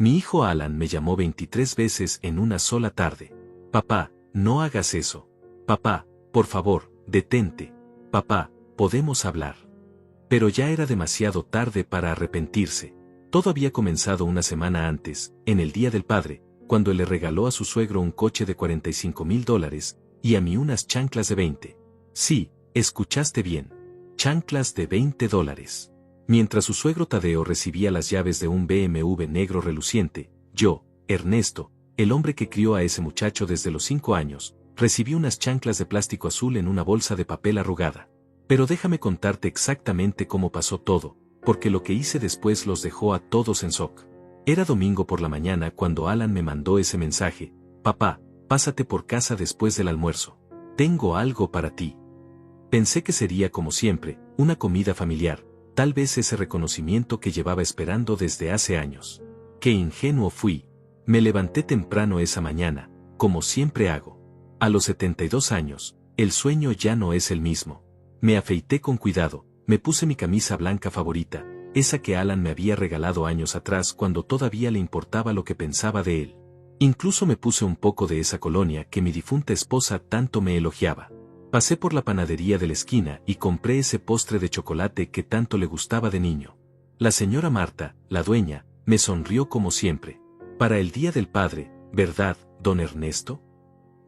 Mi hijo Alan me llamó 23 veces en una sola tarde. Papá, no hagas eso. Papá, por favor, detente. Papá, podemos hablar. Pero ya era demasiado tarde para arrepentirse. Todo había comenzado una semana antes, en el Día del Padre, cuando le regaló a su suegro un coche de $45,000, y a mí unas chanclas de 20. Sí, escuchaste bien. Chanclas de $20. Mientras su suegro Tadeo recibía las llaves de un BMW negro reluciente, yo, Ernesto, el hombre que crió a ese muchacho desde los 5 años, recibí unas chanclas de plástico azul en una bolsa de papel arrugada. Pero déjame contarte exactamente cómo pasó todo, porque lo que hice después los dejó a todos en shock. Era domingo por la mañana cuando Alan me mandó ese mensaje: papá, pásate por casa después del almuerzo. Tengo algo para ti. Pensé que sería como siempre, una comida familiar, tal vez ese reconocimiento que llevaba esperando desde hace años. Qué ingenuo fui. Me levanté temprano esa mañana, como siempre hago. A los 72 años, el sueño ya no es el mismo. Me afeité con cuidado, me puse mi camisa blanca favorita, esa que Alan me había regalado años atrás cuando todavía le importaba lo que pensaba de él. Incluso me puse un poco de esa colonia que mi difunta esposa tanto me elogiaba. Pasé por la panadería de la esquina y compré ese postre de chocolate que tanto le gustaba de niño. La señora Marta, la dueña, me sonrió como siempre. Para el Día del Padre, ¿verdad, don Ernesto?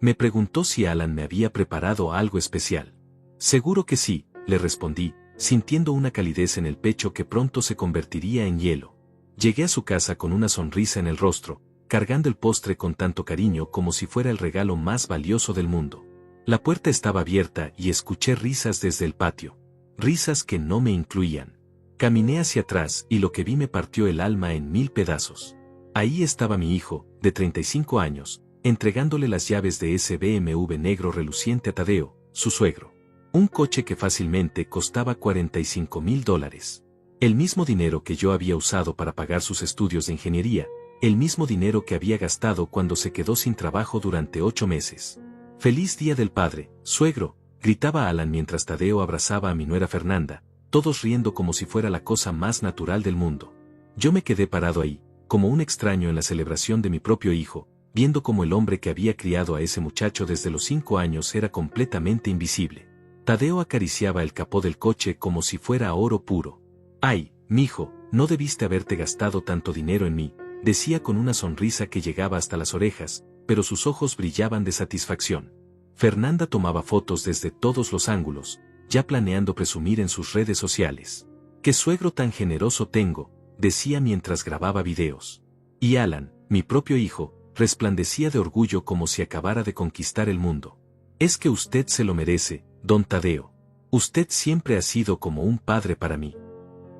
Me preguntó si Alan me había preparado algo especial. Seguro que sí, le respondí, sintiendo una calidez en el pecho que pronto se convertiría en hielo. Llegué a su casa con una sonrisa en el rostro, cargando el postre con tanto cariño como si fuera el regalo más valioso del mundo. La puerta estaba abierta y escuché risas desde el patio. Risas que no me incluían. Caminé hacia atrás y lo que vi me partió el alma en 1000 pedazos. Ahí estaba mi hijo, de 35 años, entregándole las llaves de ese BMW negro reluciente a Tadeo, su suegro. Un coche que fácilmente costaba $45,000. El mismo dinero que yo había usado para pagar sus estudios de ingeniería, el mismo dinero que había gastado cuando se quedó sin trabajo durante 8 meses. ¡Feliz Día del Padre, suegro!, gritaba Alan mientras Tadeo abrazaba a mi nuera Fernanda, todos riendo como si fuera la cosa más natural del mundo. Yo me quedé parado ahí, como un extraño en la celebración de mi propio hijo, viendo cómo el hombre que había criado a ese muchacho desde los 5 años era completamente invisible. Tadeo acariciaba el capó del coche como si fuera oro puro. «Ay, mijo, no debiste haberte gastado tanto dinero en mí», decía con una sonrisa que llegaba hasta las orejas, pero sus ojos brillaban de satisfacción. Fernanda tomaba fotos desde todos los ángulos, ya planeando presumir en sus redes sociales. «¡Qué suegro tan generoso tengo!», decía mientras grababa videos. Y Alan, mi propio hijo, resplandecía de orgullo como si acabara de conquistar el mundo. «Es que usted se lo merece, don Tadeo. Usted siempre ha sido como un padre para mí».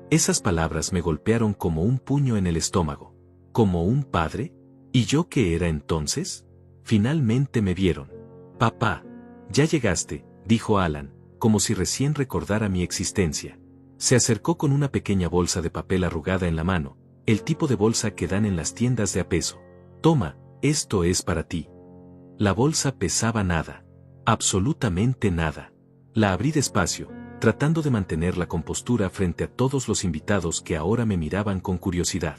Esas palabras me golpearon como un puño en el estómago. ¿Como un padre? ¿Y yo qué era entonces? Finalmente me vieron. «Papá, ya llegaste», dijo Alan, como si recién recordara mi existencia. Se acercó con una pequeña bolsa de papel arrugada en la mano, el tipo de bolsa que dan en las tiendas de a peso. «Toma, esto es para ti». La bolsa pesaba nada. Absolutamente nada. La abrí despacio, tratando de mantener la compostura frente a todos los invitados que ahora me miraban con curiosidad.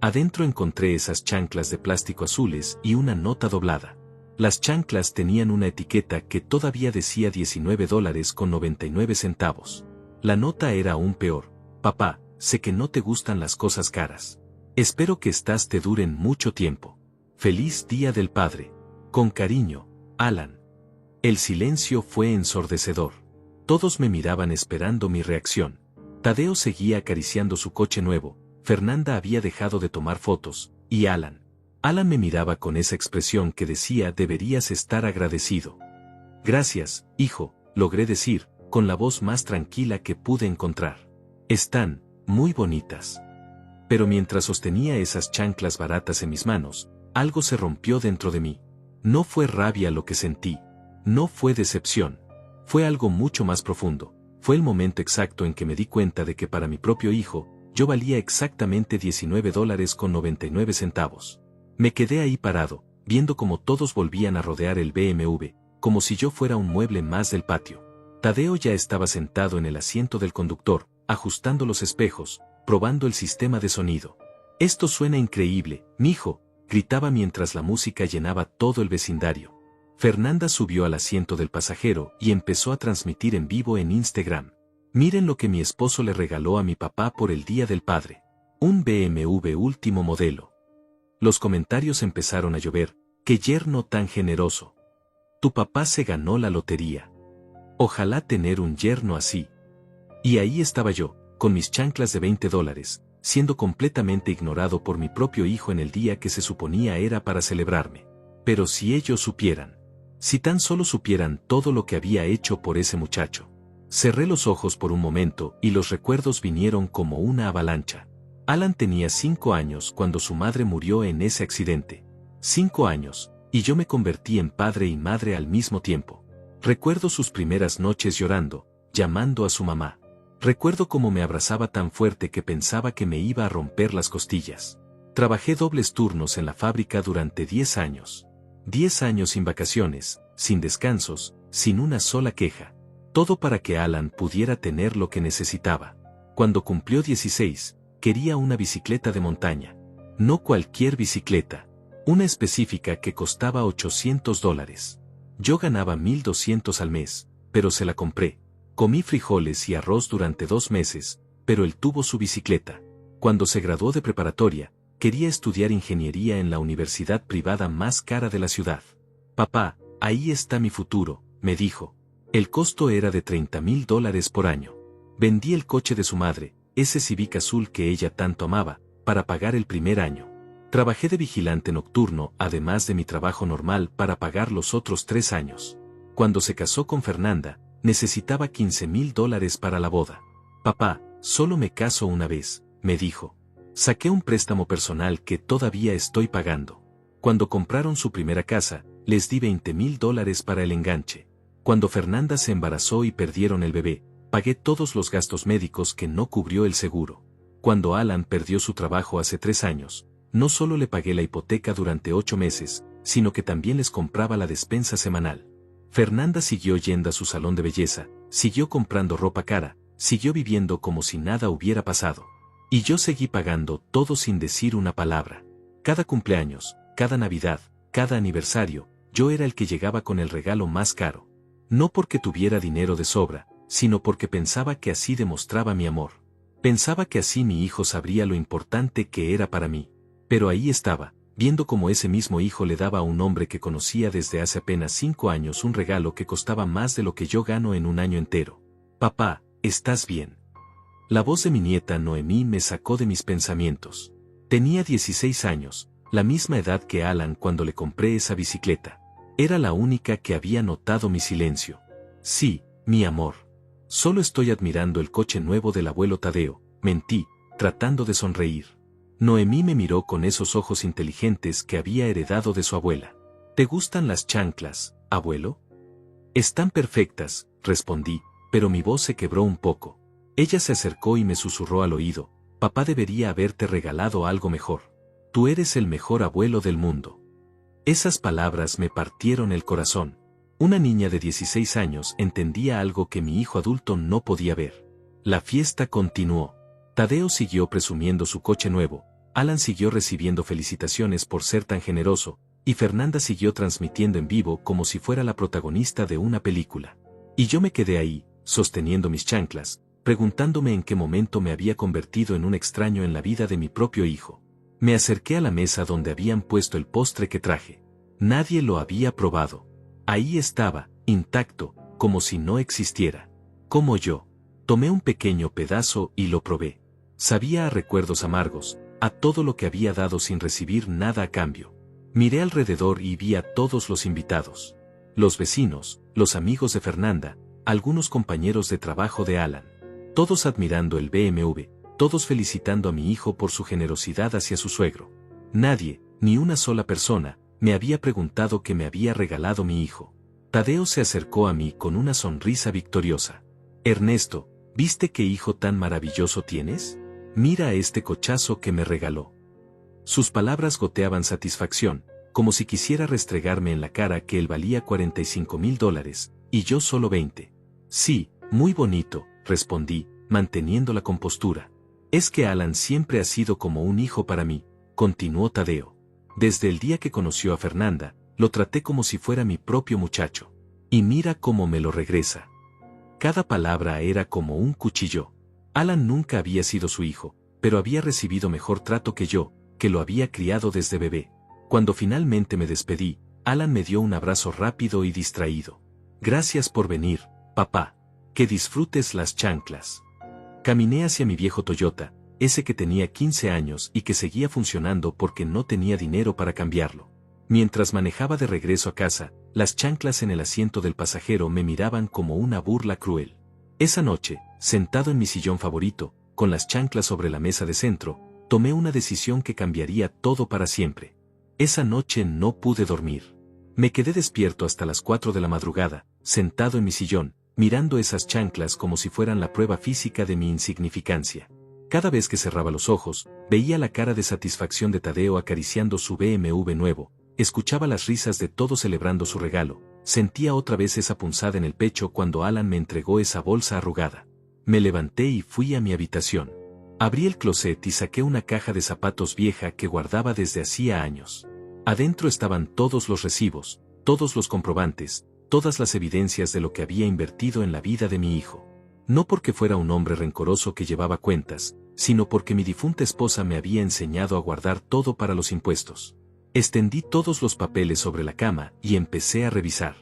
Adentro encontré esas chanclas de plástico azules y una nota doblada. Las chanclas tenían una etiqueta que todavía decía $19.99. La nota era aún peor. «Papá, sé que no te gustan las cosas caras. Espero que estas te duren mucho tiempo. Feliz Día del Padre. Con cariño, Alan». El silencio fue ensordecedor. Todos me miraban esperando mi reacción. Tadeo seguía acariciando su coche nuevo, Fernanda había dejado de tomar fotos, y Alan me miraba con esa expresión que decía: «Deberías estar agradecido». «Gracias, hijo», logré decir, con la voz más tranquila que pude encontrar. «Están muy bonitas». Pero mientras sostenía esas chanclas baratas en mis manos, algo se rompió dentro de mí. No fue rabia lo que sentí. No fue decepción. Fue algo mucho más profundo. Fue el momento exacto en que me di cuenta de que para mi propio hijo, yo valía exactamente $19.99. Me quedé ahí parado, viendo cómo todos volvían a rodear el BMW, como si yo fuera un mueble más del patio. Tadeo ya estaba sentado en el asiento del conductor, ajustando los espejos, probando el sistema de sonido. Esto suena increíble, mijo, gritaba mientras la música llenaba todo el vecindario. Fernanda subió al asiento del pasajero y empezó a transmitir en vivo en Instagram. Miren lo que mi esposo le regaló a mi papá por el Día del Padre. Un BMW último modelo. Los comentarios empezaron a llover. ¡Qué yerno tan generoso! Tu papá se ganó la lotería. Ojalá tener un yerno así. Y ahí estaba yo, con mis chanclas de $20, siendo completamente ignorado por mi propio hijo en el día que se suponía era para celebrarme. Pero si ellos supieran. Si tan solo supieran todo lo que había hecho por ese muchacho. Cerré los ojos por un momento y los recuerdos vinieron como una avalancha. Alan tenía 5 años cuando su madre murió en ese accidente. 5 años, y yo me convertí en padre y madre al mismo tiempo. Recuerdo sus primeras noches llorando, llamando a su mamá. Recuerdo cómo me abrazaba tan fuerte que pensaba que me iba a romper las costillas. Trabajé dobles turnos en la fábrica durante 10 años. 10 años sin vacaciones, sin descansos, sin una sola queja. Todo para que Alan pudiera tener lo que necesitaba. Cuando cumplió 16, quería una bicicleta de montaña. No cualquier bicicleta. Una específica que costaba $800. Yo ganaba $1,200 al mes, pero se la compré. Comí frijoles y arroz durante 2 meses, pero él tuvo su bicicleta. Cuando se graduó de preparatoria, quería estudiar ingeniería en la universidad privada más cara de la ciudad. Papá, ahí está mi futuro, me dijo. El costo era de $30,000 por año. Vendí el coche de su madre, ese Civic azul que ella tanto amaba, para pagar el primer año. Trabajé de vigilante nocturno además de mi trabajo normal para pagar los otros 3 años. Cuando se casó con Fernanda, necesitaba $15,000 para la boda. Papá, solo me caso una vez, me dijo. Saqué un préstamo personal que todavía estoy pagando. Cuando compraron su primera casa, les di $20,000 para el enganche. Cuando Fernanda se embarazó y perdieron el bebé, pagué todos los gastos médicos que no cubrió el seguro. Cuando Alan perdió su trabajo hace 3 años, no solo le pagué la hipoteca durante 8 meses, sino que también les compraba la despensa semanal. Fernanda siguió yendo a su salón de belleza, siguió comprando ropa cara, siguió viviendo como si nada hubiera pasado. Y yo seguí pagando todo sin decir una palabra. Cada cumpleaños, cada Navidad, cada aniversario, yo era el que llegaba con el regalo más caro. No porque tuviera dinero de sobra, sino porque pensaba que así demostraba mi amor. Pensaba que así mi hijo sabría lo importante que era para mí. Pero ahí estaba, viendo cómo ese mismo hijo le daba a un hombre que conocía desde hace apenas 5 años un regalo que costaba más de lo que yo gano en un año entero. Papá, ¿estás bien? La voz de mi nieta Noemí me sacó de mis pensamientos. Tenía 16 años, la misma edad que Alan cuando le compré esa bicicleta. Era la única que había notado mi silencio. Sí, mi amor. Solo estoy admirando el coche nuevo del abuelo Tadeo, mentí, tratando de sonreír. Noemí me miró con esos ojos inteligentes que había heredado de su abuela. ¿Te gustan las chanclas, abuelo? Están perfectas, respondí, pero mi voz se quebró un poco. Ella se acercó y me susurró al oído, papá debería haberte regalado algo mejor. Tú eres el mejor abuelo del mundo. Esas palabras me partieron el corazón. Una niña de 16 años entendía algo que mi hijo adulto no podía ver. La fiesta continuó. Tadeo siguió presumiendo su coche nuevo, Alan siguió recibiendo felicitaciones por ser tan generoso, y Fernanda siguió transmitiendo en vivo como si fuera la protagonista de una película. Y yo me quedé ahí, sosteniendo mis chanclas, preguntándome en qué momento me había convertido en un extraño en la vida de mi propio hijo. Me acerqué a la mesa donde habían puesto el postre que traje. Nadie lo había probado. Ahí estaba, intacto, como si no existiera. Como yo. Tomé un pequeño pedazo y lo probé. Sabía a recuerdos amargos, a todo lo que había dado sin recibir nada a cambio. Miré alrededor y vi a todos los invitados. Los vecinos, los amigos de Fernanda, algunos compañeros de trabajo de Alan. Todos admirando el BMW, todos felicitando a mi hijo por su generosidad hacia su suegro. Nadie, ni una sola persona, me había preguntado qué me había regalado mi hijo. Tadeo se acercó a mí con una sonrisa victoriosa. Ernesto, ¿viste qué hijo tan maravilloso tienes? Mira a este cochazo que me regaló. Sus palabras goteaban satisfacción, como si quisiera restregarme en la cara que él valía $45,000, y yo solo 20. Sí, muy bonito, respondí, manteniendo la compostura. Es que Alan siempre ha sido como un hijo para mí, continuó Tadeo. Desde el día que conoció a Fernanda, lo traté como si fuera mi propio muchacho. Y mira cómo me lo regresa. Cada palabra era como un cuchillo. Alan nunca había sido su hijo, pero había recibido mejor trato que yo, que lo había criado desde bebé. Cuando finalmente me despedí, Alan me dio un abrazo rápido y distraído. Gracias por venir, papá. Que disfrutes las chanclas. Caminé hacia mi viejo Toyota, ese que tenía 15 años y que seguía funcionando porque no tenía dinero para cambiarlo. Mientras manejaba de regreso a casa, las chanclas en el asiento del pasajero me miraban como una burla cruel. Esa noche, sentado en mi sillón favorito, con las chanclas sobre la mesa de centro, tomé una decisión que cambiaría todo para siempre. Esa noche no pude dormir. Me quedé despierto hasta las 4 de la madrugada, sentado en mi sillón, mirando esas chanclas como si fueran la prueba física de mi insignificancia. Cada vez que cerraba los ojos, veía la cara de satisfacción de Tadeo acariciando su BMW nuevo, escuchaba las risas de todos celebrando su regalo, sentía otra vez esa punzada en el pecho cuando Alan me entregó esa bolsa arrugada. Me levanté y fui a mi habitación. Abrí el closet y saqué una caja de zapatos vieja que guardaba desde hacía años. Adentro estaban todos los recibos, todos los comprobantes, todas las evidencias de lo que había invertido en la vida de mi hijo. No porque fuera un hombre rencoroso que llevaba cuentas, sino porque mi difunta esposa me había enseñado a guardar todo para los impuestos. Extendí todos los papeles sobre la cama y empecé a revisar.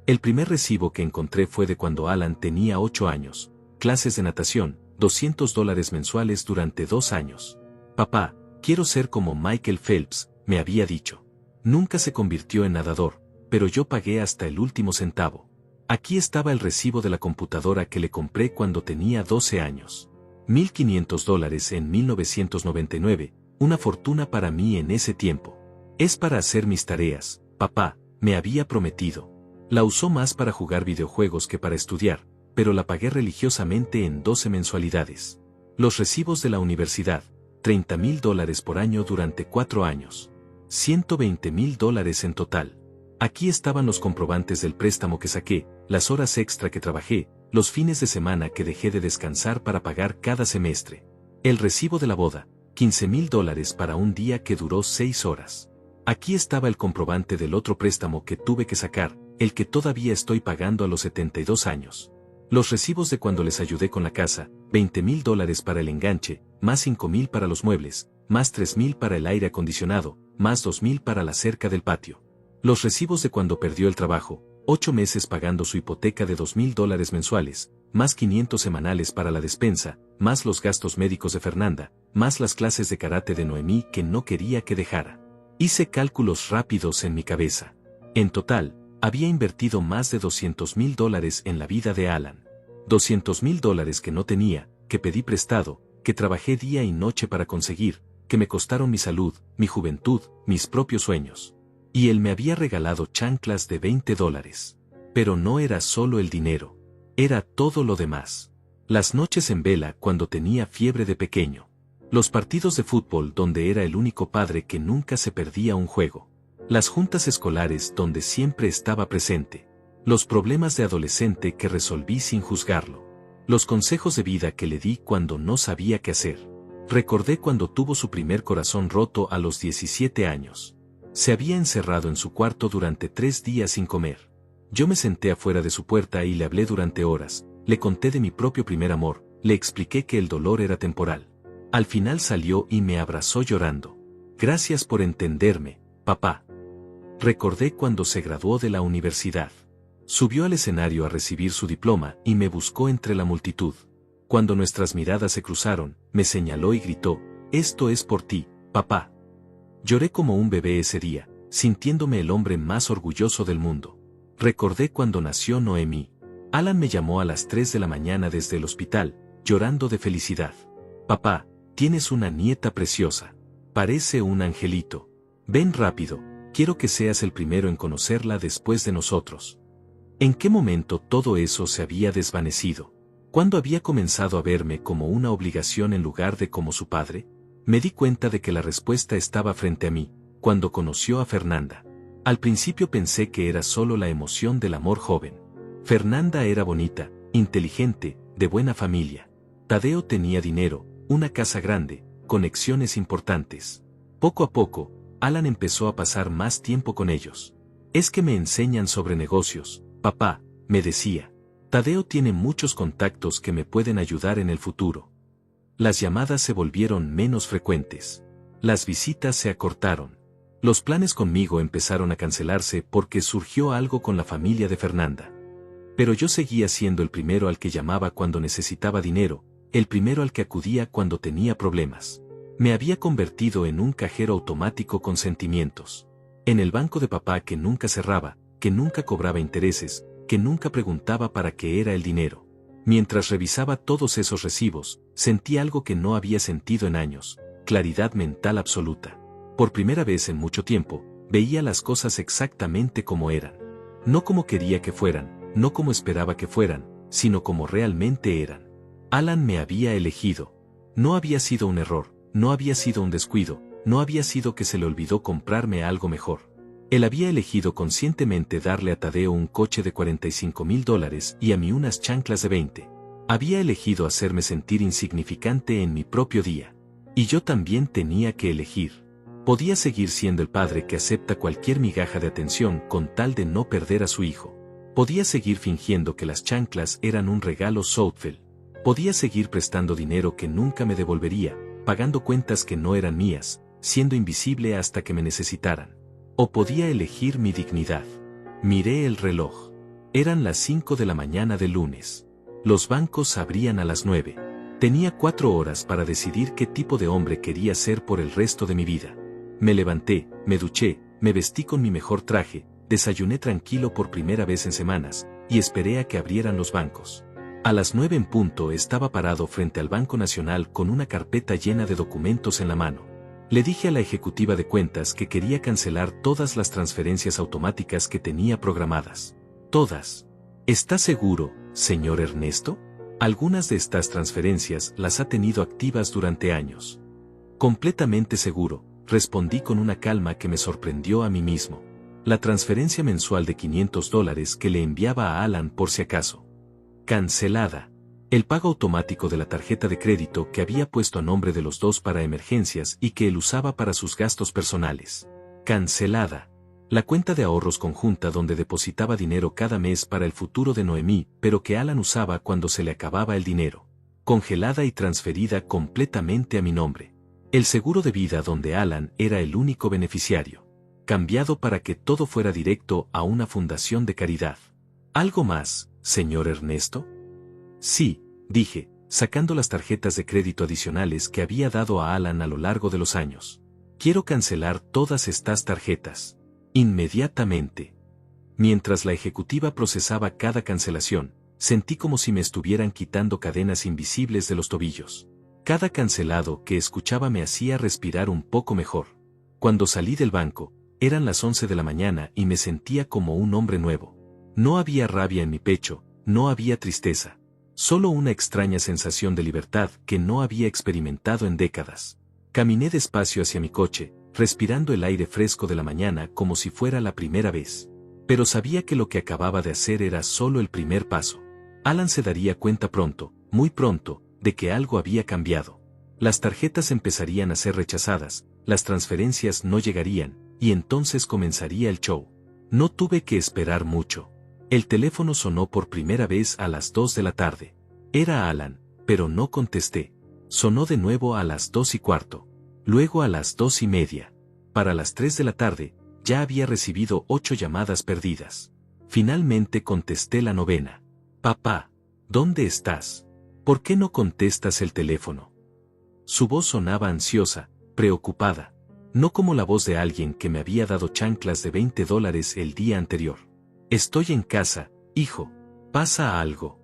El primer recibo que encontré fue de cuando Alan tenía 8 años, clases de natación, $200 mensuales durante 2 años. Papá, quiero ser como Michael Phelps, me había dicho. Nunca se convirtió en nadador, pero yo pagué hasta el último centavo. Aquí estaba el recibo de la computadora que le compré cuando tenía 12 años. $1,500 en 1999, una fortuna para mí en ese tiempo. Es para hacer mis tareas, papá, me había prometido. La usó más para jugar videojuegos que para estudiar, pero la pagué religiosamente en 12 mensualidades. Los recibos de la universidad, $30,000 por año durante 4 años. $120,000 en total. Aquí estaban los comprobantes del préstamo que saqué, las horas extra que trabajé, los fines de semana que dejé de descansar para pagar cada semestre. El recibo de la boda, $15,000 para un día que duró 6 horas. Aquí estaba el comprobante del otro préstamo que tuve que sacar, el que todavía estoy pagando a los 72 años. Los recibos de cuando les ayudé con la casa, $20,000 para el enganche, más $5,000 para los muebles, más $3,000 para el aire acondicionado, más $2,000 para la cerca del patio. Los recibos de cuando perdió el trabajo, 8 meses pagando su hipoteca de $2,000 mensuales, más 500 semanales para la despensa, más los gastos médicos de Fernanda, más las clases de karate de Noemí que no quería que dejara. Hice cálculos rápidos en mi cabeza. En total, había invertido más de $200,000 en la vida de Alan. $200,000 que no tenía, que pedí prestado, que trabajé día y noche para conseguir, que me costaron mi salud, mi juventud, mis propios sueños. Y él me había regalado chanclas de $20. Pero no era solo el dinero. Era todo lo demás. Las noches en vela cuando tenía fiebre de pequeño. Los partidos de fútbol donde era el único padre que nunca se perdía un juego. Las juntas escolares donde siempre estaba presente. Los problemas de adolescente que resolví sin juzgarlo. Los consejos de vida que le di cuando no sabía qué hacer. Recordé cuando tuvo su primer corazón roto a los 17 años. Se había encerrado en su cuarto durante 3 días sin comer. Yo me senté afuera de su puerta y le hablé durante horas, le conté de mi propio primer amor, le expliqué que el dolor era temporal. Al final salió y me abrazó llorando. Gracias por entenderme, papá. Recordé cuando se graduó de la universidad. Subió al escenario a recibir su diploma y me buscó entre la multitud. Cuando nuestras miradas se cruzaron, me señaló y gritó, «Esto es por ti, papá». Lloré como un bebé ese día, sintiéndome el hombre más orgulloso del mundo. Recordé cuando nació Noemí. Alan me llamó a las 3 de la mañana desde el hospital, llorando de felicidad. «Papá, tienes una nieta preciosa. Parece un angelito. Ven rápido, quiero que seas el primero en conocerla después de nosotros». ¿En qué momento todo eso se había desvanecido? ¿Cuándo había comenzado a verme como una obligación en lugar de como su padre? Me di cuenta de que la respuesta estaba frente a mí, cuando conoció a Fernanda. Al principio pensé que era solo la emoción del amor joven. Fernanda era bonita, inteligente, de buena familia. Tadeo tenía dinero, una casa grande, conexiones importantes. Poco a poco, Alan empezó a pasar más tiempo con ellos. Es que me enseñan sobre negocios, papá, me decía. Tadeo tiene muchos contactos que me pueden ayudar en el futuro. Las llamadas se volvieron menos frecuentes. Las visitas se acortaron. Los planes conmigo empezaron a cancelarse porque surgió algo con la familia de Fernanda. Pero yo seguía siendo el primero al que llamaba cuando necesitaba dinero, el primero al que acudía cuando tenía problemas. Me había convertido en un cajero automático con sentimientos. En el banco de papá que nunca cerraba, que nunca cobraba intereses, que nunca preguntaba para qué era el dinero. Mientras revisaba todos esos recibos, sentí algo que no había sentido en años, claridad mental absoluta. Por primera vez en mucho tiempo, veía las cosas exactamente como eran. No como quería que fueran, no como esperaba que fueran, sino como realmente eran. Alan me había elegido. No había sido un error, no había sido un descuido, no había sido que se le olvidó comprarme algo mejor. Él había elegido conscientemente darle a Tadeo un coche de $45,000 y a mí unas chanclas de 20. Había elegido hacerme sentir insignificante en mi propio día. Y yo también tenía que elegir. Podía seguir siendo el padre que acepta cualquier migaja de atención con tal de no perder a su hijo. Podía seguir fingiendo que las chanclas eran un regalo Southfield. Podía seguir prestando dinero que nunca me devolvería, pagando cuentas que no eran mías, siendo invisible hasta que me necesitaran. O podía elegir mi dignidad. Miré el reloj. Eran las 5 de la mañana del lunes. Los bancos abrían a las 9. Tenía 4 horas para decidir qué tipo de hombre quería ser por el resto de mi vida. Me levanté, me duché, me vestí con mi mejor traje, desayuné tranquilo por primera vez en semanas, y esperé a que abrieran los bancos. A las 9 en punto estaba parado frente al Banco Nacional con una carpeta llena de documentos en la mano. Le dije a la ejecutiva de cuentas que quería cancelar todas las transferencias automáticas que tenía programadas. Todas. ¿Está seguro, señor Ernesto? Algunas de estas transferencias las ha tenido activas durante años. Completamente seguro, respondí con una calma que me sorprendió a mí mismo. La transferencia mensual de $500 que le enviaba a Alan por si acaso. Cancelada. El pago automático de la tarjeta de crédito que había puesto a nombre de los dos para emergencias y que él usaba para sus gastos personales. Cancelada. La cuenta de ahorros conjunta donde depositaba dinero cada mes para el futuro de Noemí, pero que Alan usaba cuando se le acababa el dinero. Congelada y transferida completamente a mi nombre. El seguro de vida donde Alan era el único beneficiario. Cambiado para que todo fuera directo a una fundación de caridad. ¿Algo más, señor Ernesto? Sí, dije, sacando las tarjetas de crédito adicionales que había dado a Alan a lo largo de los años. Quiero cancelar todas estas tarjetas. Inmediatamente. Mientras la ejecutiva procesaba cada cancelación, sentí como si me estuvieran quitando cadenas invisibles de los tobillos. Cada cancelado que escuchaba me hacía respirar un poco mejor. Cuando salí del banco, eran las 11 de la mañana y me sentía como un hombre nuevo. No había rabia en mi pecho, no había tristeza. Solo una extraña sensación de libertad que no había experimentado en décadas. Caminé despacio hacia mi coche, respirando el aire fresco de la mañana como si fuera la primera vez. Pero sabía que lo que acababa de hacer era solo el primer paso. Alan se daría cuenta pronto, muy pronto, de que algo había cambiado. Las tarjetas empezarían a ser rechazadas, las transferencias no llegarían, y entonces comenzaría el show. No tuve que esperar mucho. El teléfono sonó por primera vez a las 2 de la tarde. Era Alan, pero no contesté. Sonó de nuevo a las 2:15. Luego a las 2:30. Para las 3 de la tarde, ya había recibido 8 llamadas perdidas. Finalmente contesté la 9ª. Papá, ¿dónde estás? ¿Por qué no contestas el teléfono? Su voz sonaba ansiosa, preocupada. No como la voz de alguien que me había dado chanclas de $20 el día anterior. Estoy en casa, hijo. ¿Pasa algo?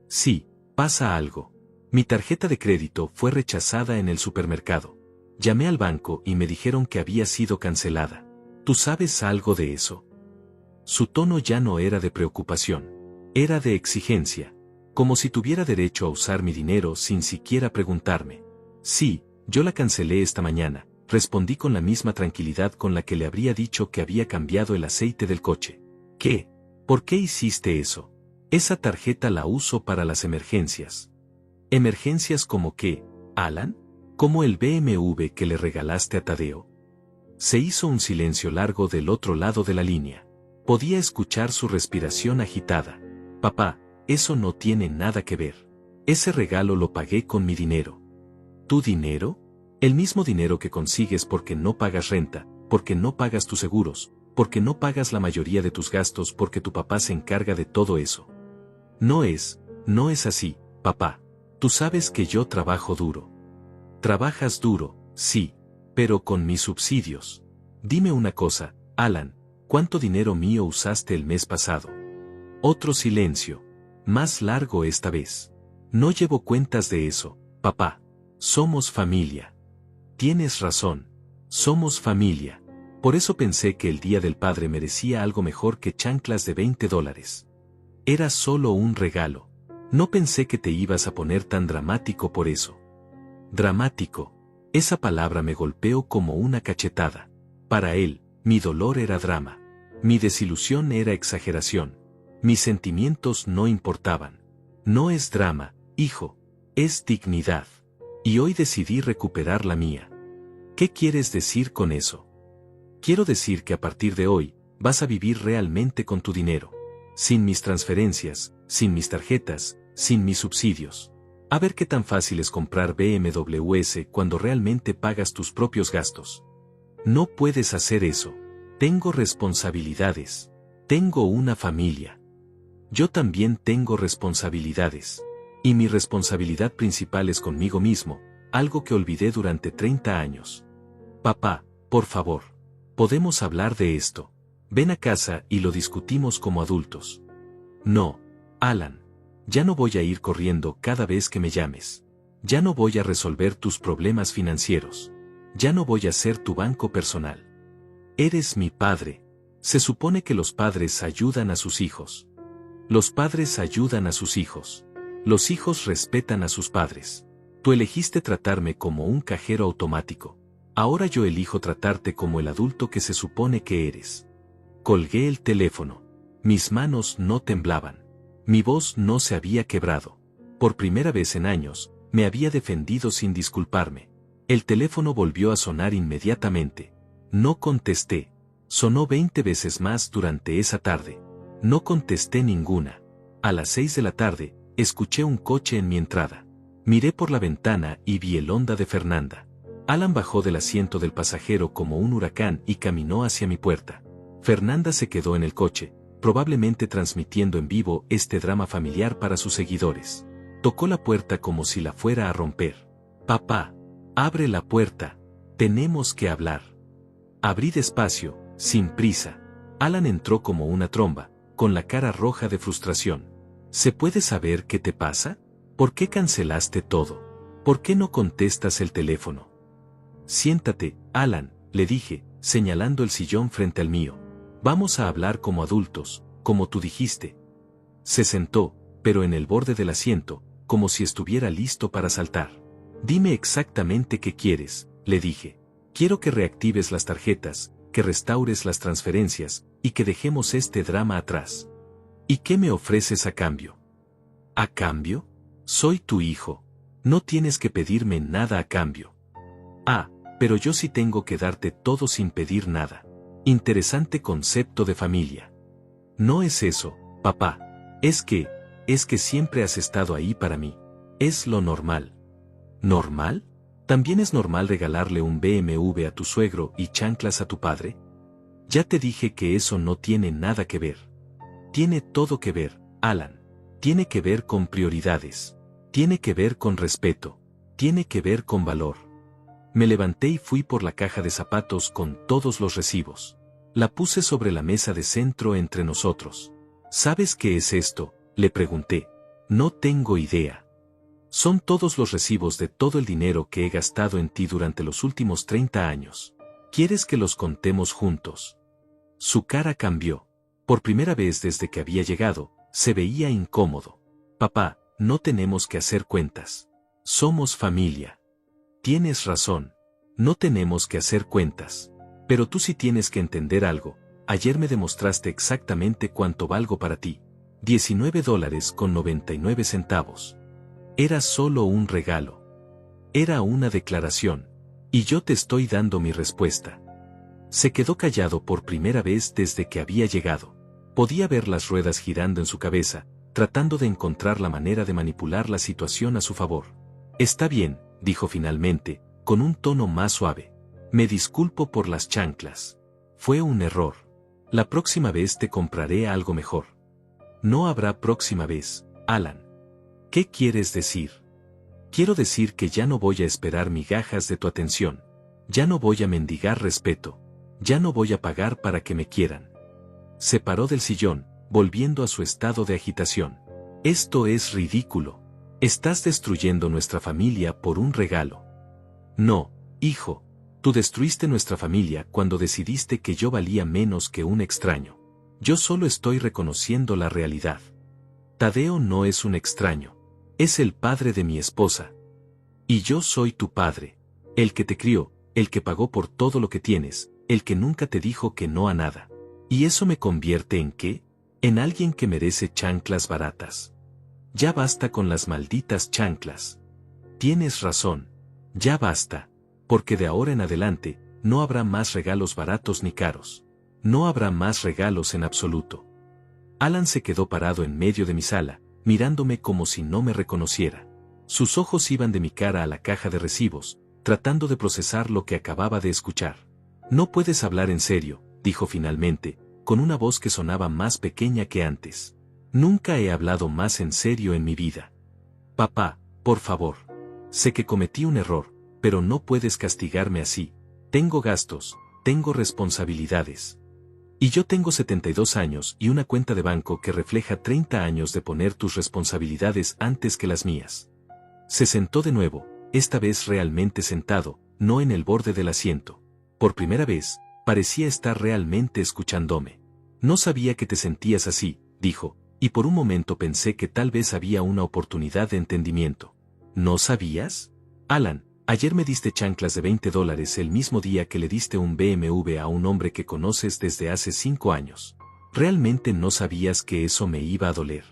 Sí, pasa algo. Mi tarjeta de crédito fue rechazada en el supermercado. Llamé al banco y me dijeron que había sido cancelada. ¿Tú sabes algo de eso? Su tono ya no era de preocupación. Era de exigencia. Como si tuviera derecho a usar mi dinero sin siquiera preguntarme. Sí, yo la cancelé esta mañana, respondí con la misma tranquilidad con la que le habría dicho que había cambiado el aceite del coche. ¿Qué? ¿Por qué hiciste eso? Esa tarjeta la uso para las emergencias. ¿Emergencias como qué? ¿Alan? ¿Como el BMW que le regalaste a Tadeo? Se hizo un silencio largo del otro lado de la línea. Podía escuchar su respiración agitada. Papá, eso no tiene nada que ver. Ese regalo lo pagué con mi dinero. ¿Tu dinero? El mismo dinero que consigues porque no pagas renta, porque no pagas tus seguros, porque no pagas la mayoría de tus gastos porque tu papá se encarga de todo eso. No es así, papá. Tú sabes que yo trabajo duro. Trabajas duro, sí, pero con mis subsidios. Dime una cosa, Alan, ¿cuánto dinero mío usaste el mes pasado? Otro silencio. Más largo esta vez. No llevo cuentas de eso, papá. Somos familia. Tienes razón. Somos familia. Por eso pensé que el Día del Padre merecía algo mejor que chanclas de $20. Era solo un regalo. No pensé que te ibas a poner tan dramático por eso. Dramático. Esa palabra me golpeó como una cachetada. Para él, mi dolor era drama. Mi desilusión era exageración. Mis sentimientos no importaban. No es drama, hijo. Es dignidad. Y hoy decidí recuperar la mía. ¿Qué quieres decir con eso? Quiero decir que a partir de hoy, vas a vivir realmente con tu dinero. Sin mis transferencias, sin mis tarjetas, sin mis subsidios. A ver qué tan fácil es comprar BMWs cuando realmente pagas tus propios gastos. No puedes hacer eso. Tengo responsabilidades. Tengo una familia. Yo también tengo responsabilidades. Y mi responsabilidad principal es conmigo mismo, algo que olvidé durante 30 años. Papá, por favor. Podemos hablar de esto. Ven a casa y lo discutimos como adultos. No, Alan. Ya no voy a ir corriendo cada vez que me llames. Ya no voy a resolver tus problemas financieros. Ya no voy a ser tu banco personal. Eres mi padre. Se supone que los padres ayudan a sus hijos. Los padres ayudan a sus hijos. Los hijos respetan a sus padres. Tú elegiste tratarme como un cajero automático. Ahora yo elijo tratarte como el adulto que se supone que eres. Colgué el teléfono. Mis manos no temblaban. Mi voz no se había quebrado. Por primera vez en años, me había defendido sin disculparme. El teléfono volvió a sonar inmediatamente. No contesté. Sonó 20 veces más durante esa tarde. No contesté ninguna. A las 6 de la tarde, escuché un coche en mi entrada. Miré por la ventana y vi el Honda de Fernanda. Alan bajó del asiento del pasajero como un huracán y caminó hacia mi puerta. Fernanda se quedó en el coche, probablemente transmitiendo en vivo este drama familiar para sus seguidores. Tocó la puerta como si la fuera a romper. Papá, abre la puerta. Tenemos que hablar. Abrí despacio, sin prisa. Alan entró como una tromba, con la cara roja de frustración. ¿Se puede saber qué te pasa? ¿Por qué cancelaste todo? ¿Por qué no contestas el teléfono? Siéntate, Alan, le dije, señalando el sillón frente al mío. Vamos a hablar como adultos, como tú dijiste. Se sentó, pero en el borde del asiento, como si estuviera listo para saltar. Dime exactamente qué quieres, le dije. Quiero que reactives las tarjetas, que restaures las transferencias, y que dejemos este drama atrás. ¿Y qué me ofreces a cambio? ¿A cambio? Soy tu hijo. No tienes que pedirme nada a cambio. Ah, pero yo sí tengo que darte todo sin pedir nada. Interesante concepto de familia. No es eso, papá. Es que siempre has estado ahí para mí. Es lo normal. ¿Normal? ¿También es normal regalarle un BMW a tu suegro y chanclas a tu padre? Ya te dije que eso no tiene nada que ver. Tiene todo que ver, Alan. Tiene que ver con prioridades. Tiene que ver con respeto. Tiene que ver con valor. Me levanté y fui por la caja de zapatos con todos los recibos. La puse sobre la mesa de centro entre nosotros. ¿Sabes qué es esto?, le pregunté. No tengo idea. Son todos los recibos de todo el dinero que he gastado en ti durante los últimos 30 años. ¿Quieres que los contemos juntos? Su cara cambió. Por primera vez desde que había llegado, se veía incómodo. Papá, no tenemos que hacer cuentas. Somos familia. Tienes razón. No tenemos que hacer cuentas. Pero tú sí tienes que entender algo. Ayer me demostraste exactamente cuánto valgo para ti. $19.99. Era solo un regalo. Era una declaración. Y yo te estoy dando mi respuesta. Se quedó callado por primera vez desde que había llegado. Podía ver las ruedas girando en su cabeza, tratando de encontrar la manera de manipular la situación a su favor. Está bien, dijo finalmente, con un tono más suave. Me disculpo por las chanclas. Fue un error. La próxima vez te compraré algo mejor. No habrá próxima vez, Alan. ¿Qué quieres decir? Quiero decir que ya no voy a esperar migajas de tu atención. Ya no voy a mendigar respeto. Ya no voy a pagar para que me quieran. Se paró del sillón, volviendo a su estado de agitación. Esto es ridículo. Estás destruyendo nuestra familia por un regalo. No, hijo. Tú destruiste nuestra familia cuando decidiste que yo valía menos que un extraño. Yo solo estoy reconociendo la realidad. Tadeo no es un extraño. Es el padre de mi esposa. Y yo soy tu padre. El que te crió, el que pagó por todo lo que tienes, el que nunca te dijo que no a nada. ¿Y eso me convierte en qué? En alguien que merece chanclas baratas. Ya basta con las malditas chanclas. Tienes razón. Ya basta. Porque de ahora en adelante, no habrá más regalos baratos ni caros. No habrá más regalos en absoluto. Alan se quedó parado en medio de mi sala, mirándome como si no me reconociera. Sus ojos iban de mi cara a la caja de recibos, tratando de procesar lo que acababa de escuchar. No puedes hablar en serio, dijo finalmente, con una voz que sonaba más pequeña que antes. Nunca he hablado más en serio en mi vida. Papá, por favor. Sé que cometí un error, pero no puedes castigarme así. Tengo gastos, tengo responsabilidades. Y yo tengo 72 años y una cuenta de banco que refleja 30 años de poner tus responsabilidades antes que las mías. Se sentó de nuevo, esta vez realmente sentado, no en el borde del asiento. Por primera vez, parecía estar realmente escuchándome. No sabía que te sentías así, dijo, y por un momento pensé que tal vez había una oportunidad de entendimiento. ¿No sabías? Alan, ayer me diste chanclas de $20 el mismo día que le diste un BMW a un hombre que conoces desde hace 5 años. ¿Realmente no sabías que eso me iba a doler?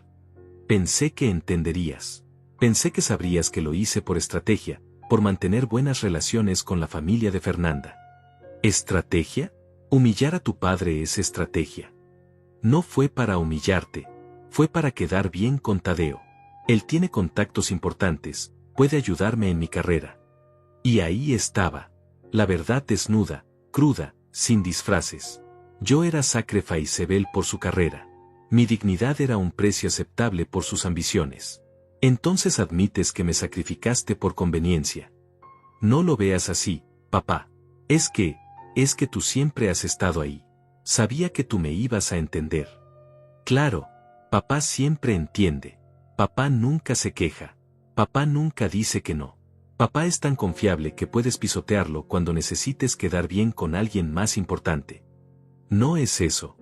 Pensé que entenderías. Pensé que sabrías que lo hice por estrategia, por mantener buenas relaciones con la familia de Fernanda. ¿Estrategia? Humillar a tu padre es estrategia. No fue para humillarte, fue para quedar bien con Tadeo. Él tiene contactos importantes, puede ayudarme en mi carrera. Y ahí estaba. La verdad desnuda, cruda, sin disfraces. Yo era sacrificable por su carrera. Mi dignidad era un precio aceptable por sus ambiciones. Entonces admites que me sacrificaste por conveniencia. No lo veas así, papá. Es que tú siempre has estado ahí. Sabía que tú me ibas a entender. Claro, papá siempre entiende. Papá nunca se queja. Papá nunca dice que no. Papá es tan confiable que puedes pisotearlo cuando necesites quedar bien con alguien más importante. No es eso.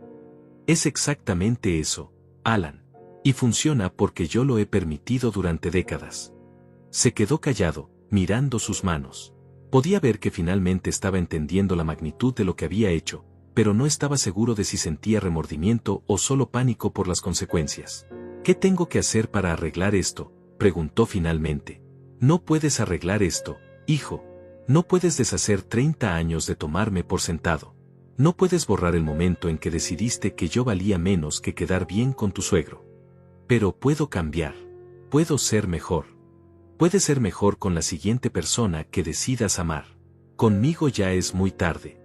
Es exactamente eso, Alan. Y funciona porque yo lo he permitido durante décadas. Se quedó callado, mirando sus manos. Podía ver que finalmente estaba entendiendo la magnitud de lo que había hecho, pero no estaba seguro de si sentía remordimiento o solo pánico por las consecuencias. ¿Qué tengo que hacer para arreglar esto?, preguntó finalmente. No puedes arreglar esto, hijo. No puedes deshacer 30 años de tomarme por sentado. No puedes borrar el momento en que decidiste que yo valía menos que quedar bien con tu suegro. Pero puedo cambiar. Puedo ser mejor. Puedes ser mejor con la siguiente persona que decidas amar. Conmigo ya es muy tarde.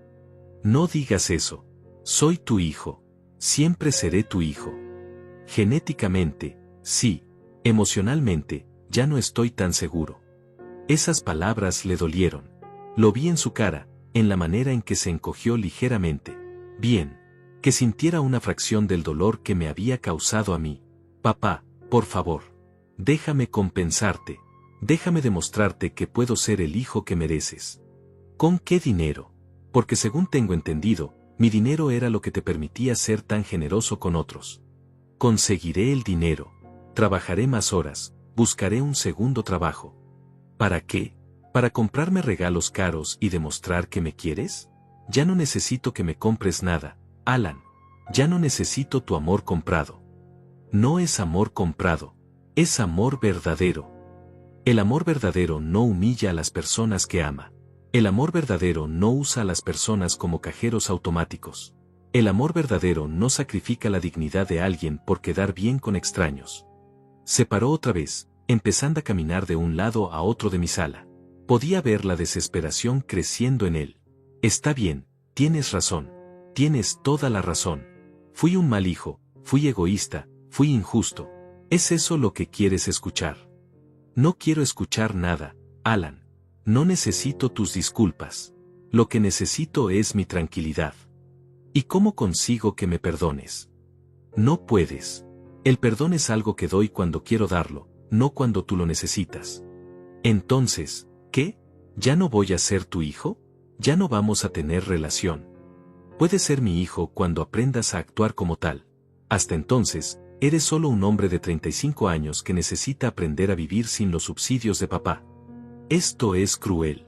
No digas eso. Soy tu hijo. Siempre seré tu hijo. Genéticamente, sí. Emocionalmente, ya no estoy tan seguro. Esas palabras le dolieron. Lo vi en su cara, en la manera en que se encogió ligeramente. Bien. Que sintiera una fracción del dolor que me había causado a mí. Papá, por favor. Déjame compensarte. Déjame demostrarte que puedo ser el hijo que mereces. ¿Con qué dinero? Porque según tengo entendido, mi dinero era lo que te permitía ser tan generoso con otros. Conseguiré el dinero. Trabajaré más horas, buscaré un segundo trabajo. ¿Para qué? ¿Para comprarme regalos caros y demostrar que me quieres? Ya no necesito que me compres nada, Alan. Ya no necesito tu amor comprado. No es amor comprado. Es amor verdadero. El amor verdadero no humilla a las personas que ama. El amor verdadero no usa a las personas como cajeros automáticos. El amor verdadero no sacrifica la dignidad de alguien por quedar bien con extraños. Se paró otra vez, empezando a caminar de un lado a otro de mi sala. Podía ver la desesperación creciendo en él. Está bien, tienes razón. Tienes toda la razón. Fui un mal hijo, fui egoísta, fui injusto. ¿Es eso lo que quieres escuchar? No quiero escuchar nada, Alan. No necesito tus disculpas. Lo que necesito es mi tranquilidad. ¿Y cómo consigo que me perdones? No puedes. El perdón es algo que doy cuando quiero darlo, no cuando tú lo necesitas. Entonces, ¿qué? ¿Ya no voy a ser tu hijo? ¿Ya no vamos a tener relación? Puedes ser mi hijo cuando aprendas a actuar como tal. Hasta entonces, eres solo un hombre de 35 años que necesita aprender a vivir sin los subsidios de papá. Esto es cruel.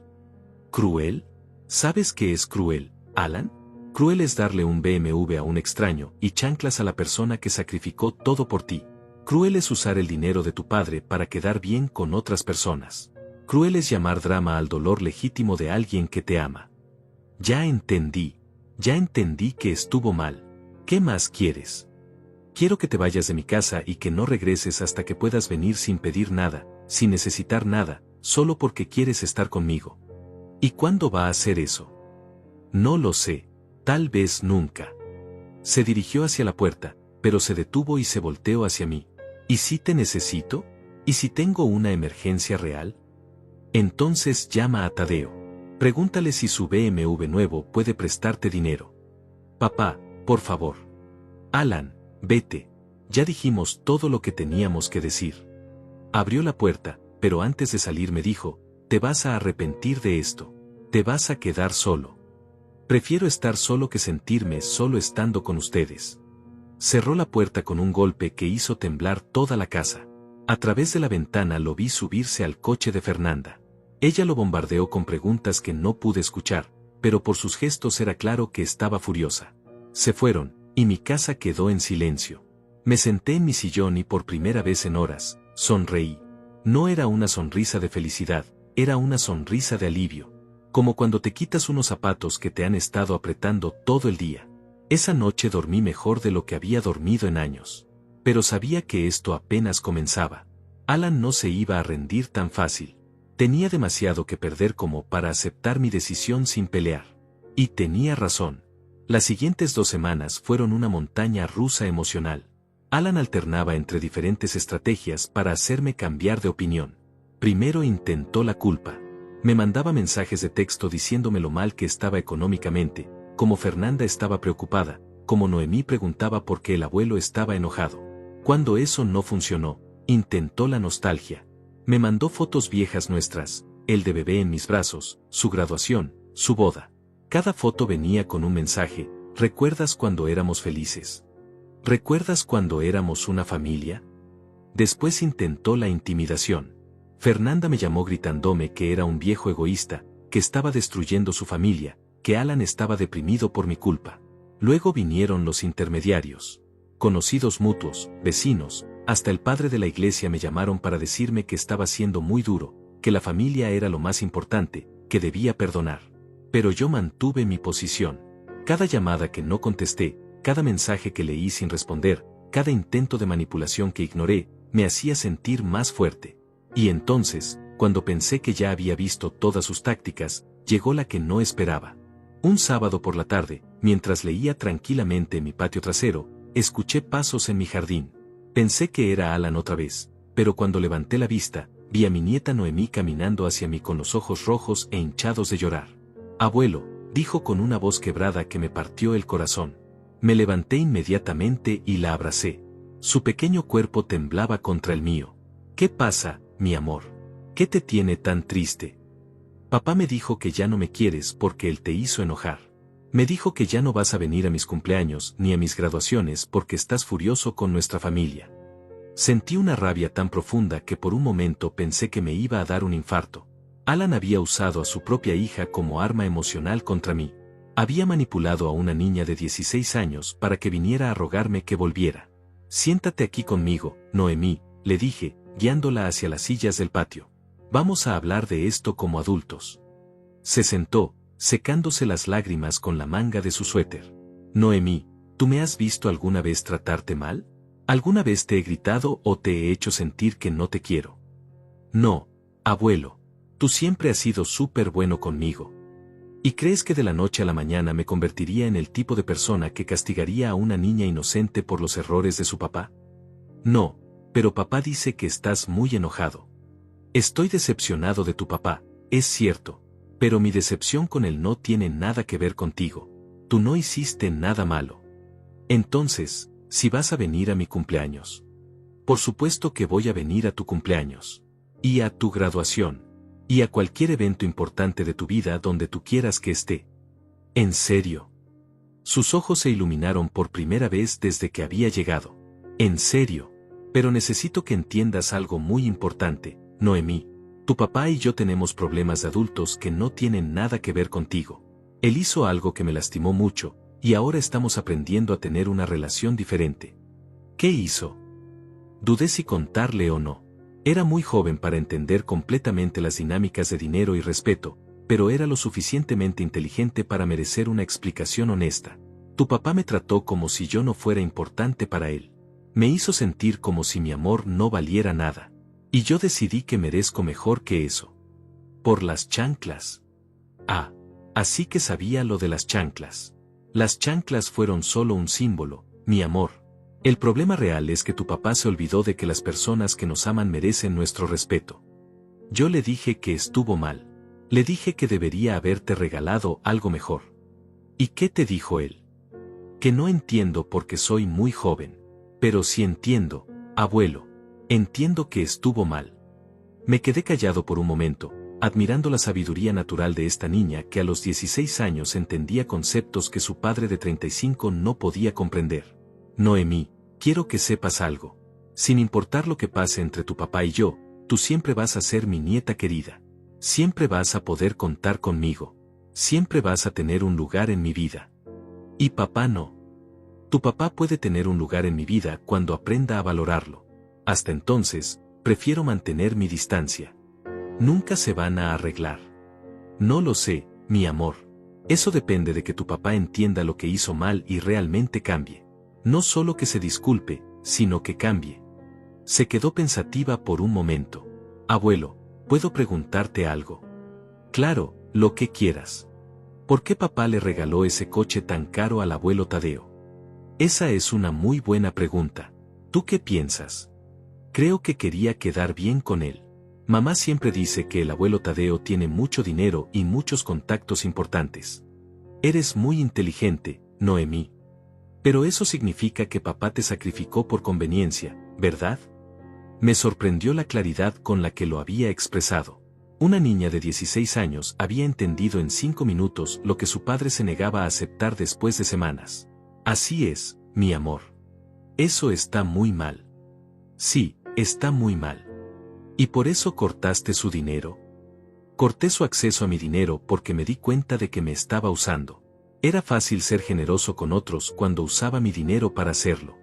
¿Cruel? ¿Sabes qué es cruel, Alan? Cruel es darle un BMW a un extraño y chanclas a la persona que sacrificó todo por ti. Cruel es usar el dinero de tu padre para quedar bien con otras personas. Cruel es llamar drama al dolor legítimo de alguien que te ama. Ya entendí que estuvo mal. ¿Qué más quieres? Quiero que te vayas de mi casa y que no regreses hasta que puedas venir sin pedir nada, sin necesitar nada, solo porque quieres estar conmigo. ¿Y cuándo va a hacer eso? No lo sé. Tal vez nunca. Se dirigió hacia la puerta, pero se detuvo y se volteó hacia mí. ¿Y si te necesito? ¿Y si tengo una emergencia real? Entonces llama a Tadeo. Pregúntale si su BMW nuevo puede prestarte dinero. Papá, por favor. Alan, vete. Ya dijimos todo lo que teníamos que decir. Abrió la puerta, pero antes de salir me dijo, te vas a arrepentir de esto. Te vas a quedar solo. Prefiero estar solo que sentirme solo estando con ustedes. Cerró la puerta con un golpe que hizo temblar toda la casa. A través de la ventana lo vi subirse al coche de Fernanda. Ella lo bombardeó con preguntas que no pude escuchar, pero por sus gestos era claro que estaba furiosa. Se fueron, y mi casa quedó en silencio. Me senté en mi sillón y por primera vez en horas, sonreí. No era una sonrisa de felicidad, era una sonrisa de alivio. Como cuando te quitas unos zapatos que te han estado apretando todo el día. Esa noche dormí mejor de lo que había dormido en años. Pero sabía que esto apenas comenzaba. Alan no se iba a rendir tan fácil. Tenía demasiado que perder como para aceptar mi decisión sin pelear. Y tenía razón. Las siguientes 2 semanas fueron una montaña rusa emocional. Alan alternaba entre diferentes estrategias para hacerme cambiar de opinión. Primero intentó la culpa. Me mandaba mensajes de texto diciéndome lo mal que estaba económicamente, como Fernanda estaba preocupada, como Noemí preguntaba por qué el abuelo estaba enojado. Cuando eso no funcionó, intentó la nostalgia. Me mandó fotos viejas nuestras, el de bebé en mis brazos, su graduación, su boda. Cada foto venía con un mensaje, ¿recuerdas cuando éramos felices? ¿Recuerdas cuando éramos una familia? Después intentó la intimidación. Fernanda me llamó gritándome que era un viejo egoísta, que estaba destruyendo su familia, que Alan estaba deprimido por mi culpa. Luego vinieron los intermediarios. Conocidos mutuos, vecinos, hasta el padre de la iglesia me llamaron para decirme que estaba siendo muy duro, que la familia era lo más importante, que debía perdonar. Pero yo mantuve mi posición. Cada llamada que no contesté, cada mensaje que leí sin responder, cada intento de manipulación que ignoré, me hacía sentir más fuerte. Y entonces, cuando pensé que ya había visto todas sus tácticas, llegó la que no esperaba. Un sábado por la tarde, mientras leía tranquilamente en mi patio trasero, escuché pasos en mi jardín. Pensé que era Alan otra vez, pero cuando levanté la vista, vi a mi nieta Noemí caminando hacia mí con los ojos rojos e hinchados de llorar. Abuelo, dijo con una voz quebrada que me partió el corazón. Me levanté inmediatamente y la abracé. Su pequeño cuerpo temblaba contra el mío. ¿Qué pasa, mi amor? ¿Qué te tiene tan triste? Papá me dijo que ya no me quieres porque él te hizo enojar. Me dijo que ya no vas a venir a mis cumpleaños ni a mis graduaciones porque estás furioso con nuestra familia. Sentí una rabia tan profunda que por un momento pensé que me iba a dar un infarto. Alan había usado a su propia hija como arma emocional contra mí. Había manipulado a una niña de 16 años para que viniera a rogarme que volviera. Siéntate aquí conmigo, Noemí, le dije, guiándola hacia las sillas del patio. Vamos a hablar de esto como adultos. Se sentó, secándose las lágrimas con la manga de su suéter. Noemí, ¿tú me has visto alguna vez tratarte mal? ¿Alguna vez te he gritado o te he hecho sentir que no te quiero? No, abuelo. Tú siempre has sido súper bueno conmigo. ¿Y crees que de la noche a la mañana me convertiría en el tipo de persona que castigaría a una niña inocente por los errores de su papá? No, pero papá dice que estás muy enojado. Estoy decepcionado de tu papá, es cierto, pero mi decepción con él no tiene nada que ver contigo. Tú no hiciste nada malo. Entonces, si vas a venir a mi cumpleaños. Por supuesto que voy a venir a tu cumpleaños. Y a tu graduación. Y a cualquier evento importante de tu vida donde tú quieras que esté. ¿En serio? Sus ojos se iluminaron por primera vez desde que había llegado. En serio. Pero necesito que entiendas algo muy importante, Noemí. Tu papá y yo tenemos problemas de adultos que no tienen nada que ver contigo. Él hizo algo que me lastimó mucho, y ahora estamos aprendiendo a tener una relación diferente. ¿Qué hizo? Dudé si contarle o no. Era muy joven para entender completamente las dinámicas de dinero y respeto, pero era lo suficientemente inteligente para merecer una explicación honesta. Tu papá me trató como si yo no fuera importante para él. Me hizo sentir como si mi amor no valiera nada. Y yo decidí que merezco mejor que eso. Por las chanclas. Ah, así que sabía lo de las chanclas. Las chanclas fueron solo un símbolo, mi amor. El problema real es que tu papá se olvidó de que las personas que nos aman merecen nuestro respeto. Yo le dije que estuvo mal. Le dije que debería haberte regalado algo mejor. ¿Y qué te dijo él? Que no entiendo porque soy muy joven. Pero sí entiendo, abuelo. Entiendo que estuvo mal. Me quedé callado por un momento, admirando la sabiduría natural de esta niña que a los 16 años entendía conceptos que su padre de 35 no podía comprender. Noemí, quiero que sepas algo. Sin importar lo que pase entre tu papá y yo, tú siempre vas a ser mi nieta querida. Siempre vas a poder contar conmigo. Siempre vas a tener un lugar en mi vida. Y papá no. Tu papá puede tener un lugar en mi vida cuando aprenda a valorarlo. Hasta entonces, prefiero mantener mi distancia. Nunca se van a arreglar. No lo sé, mi amor. Eso depende de que tu papá entienda lo que hizo mal y realmente cambie. No solo que se disculpe, sino que cambie. Se quedó pensativa por un momento. Abuelo, ¿puedo preguntarte algo? Claro, lo que quieras. ¿Por qué papá le regaló ese coche tan caro al abuelo Tadeo? Esa es una muy buena pregunta. ¿Tú qué piensas? Creo que quería quedar bien con él. Mamá siempre dice que el abuelo Tadeo tiene mucho dinero y muchos contactos importantes. Eres muy inteligente, Noemí. Pero eso significa que papá te sacrificó por conveniencia, ¿verdad? Me sorprendió la claridad con la que lo había expresado. Una niña de 16 años había entendido en 5 minutos lo que su padre se negaba a aceptar después de semanas. Así es, mi amor. Eso está muy mal. Sí, está muy mal. ¿Y por eso cortaste su dinero? Corté su acceso a mi dinero porque me di cuenta de que me estaba usando. Era fácil ser generoso con otros cuando usaba mi dinero para hacerlo.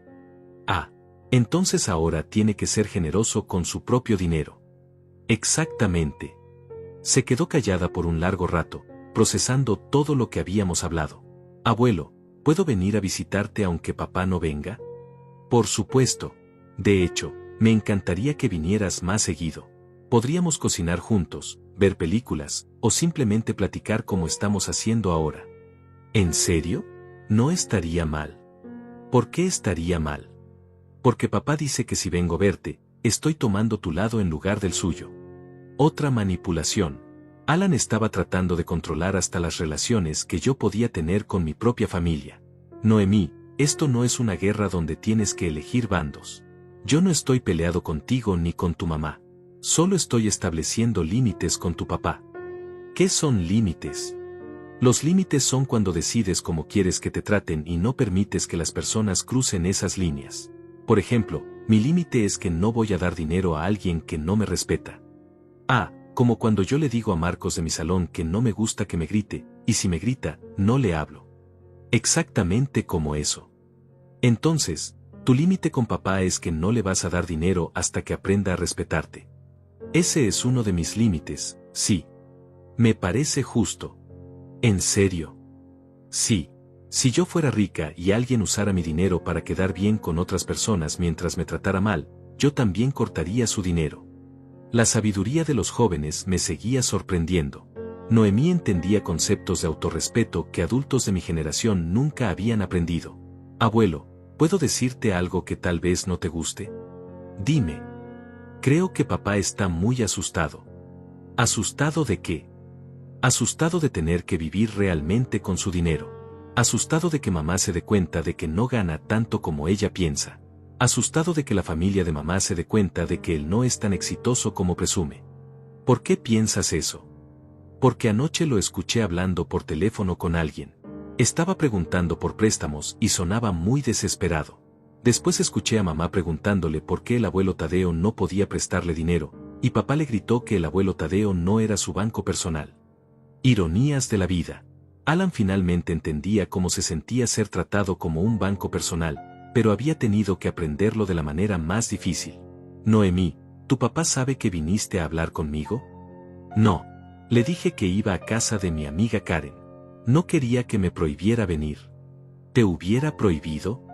Ah, entonces ahora tiene que ser generoso con su propio dinero. Exactamente. Se quedó callada por un largo rato, procesando todo lo que habíamos hablado. Abuelo, ¿puedo venir a visitarte aunque papá no venga? Por supuesto. De hecho, me encantaría que vinieras más seguido. Podríamos cocinar juntos, ver películas, o simplemente platicar como estamos haciendo ahora. ¿En serio? No estaría mal. ¿Por qué estaría mal? Porque papá dice que si vengo a verte, estoy tomando tu lado en lugar del suyo. Otra manipulación. Alan estaba tratando de controlar hasta las relaciones que yo podía tener con mi propia familia. Noemí, esto no es una guerra donde tienes que elegir bandos. Yo no estoy peleado contigo ni con tu mamá. Solo estoy estableciendo límites con tu papá. ¿Qué son límites? Los límites son cuando decides cómo quieres que te traten y no permites que las personas crucen esas líneas. Por ejemplo, mi límite es que no voy a dar dinero a alguien que no me respeta. Ah, como cuando yo le digo a Marcos de mi salón que no me gusta que me grite, y si me grita, no le hablo. Exactamente como eso. Entonces, tu límite con papá es que no le vas a dar dinero hasta que aprenda a respetarte. Ese es uno de mis límites, sí. Me parece justo. ¿En serio? Sí. Si yo fuera rica y alguien usara mi dinero para quedar bien con otras personas mientras me tratara mal, yo también cortaría su dinero. La sabiduría de los jóvenes me seguía sorprendiendo. Noemí entendía conceptos de autorrespeto que adultos de mi generación nunca habían aprendido. Abuelo, ¿puedo decirte algo que tal vez no te guste? Dime. Creo que papá está muy asustado. ¿Asustado de qué? Asustado de tener que vivir realmente con su dinero. Asustado de que mamá se dé cuenta de que no gana tanto como ella piensa. Asustado de que la familia de mamá se dé cuenta de que él no es tan exitoso como presume. ¿Por qué piensas eso? Porque anoche lo escuché hablando por teléfono con alguien. Estaba preguntando por préstamos y sonaba muy desesperado. Después escuché a mamá preguntándole por qué el abuelo Tadeo no podía prestarle dinero, y papá le gritó que el abuelo Tadeo no era su banco personal. Ironías de la vida. Alan finalmente entendía cómo se sentía ser tratado como un banco personal, pero había tenido que aprenderlo de la manera más difícil. Noemí, ¿tu papá sabe que viniste a hablar conmigo? No. Le dije que iba a casa de mi amiga Karen. No quería que me prohibiera venir. ¿Te hubiera prohibido?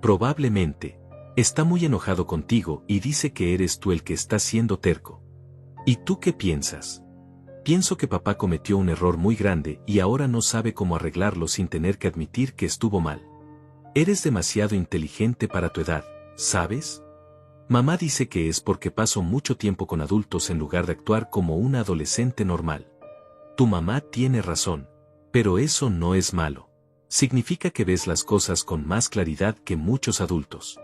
Probablemente. Está muy enojado contigo y dice que eres tú el que está siendo terco. ¿Y tú qué piensas? Pienso que papá cometió un error muy grande y ahora no sabe cómo arreglarlo sin tener que admitir que estuvo mal. Eres demasiado inteligente para tu edad, ¿sabes? Mamá dice que es porque paso mucho tiempo con adultos en lugar de actuar como una adolescente normal. Tu mamá tiene razón, pero eso no es malo. Significa que ves las cosas con más claridad que muchos adultos.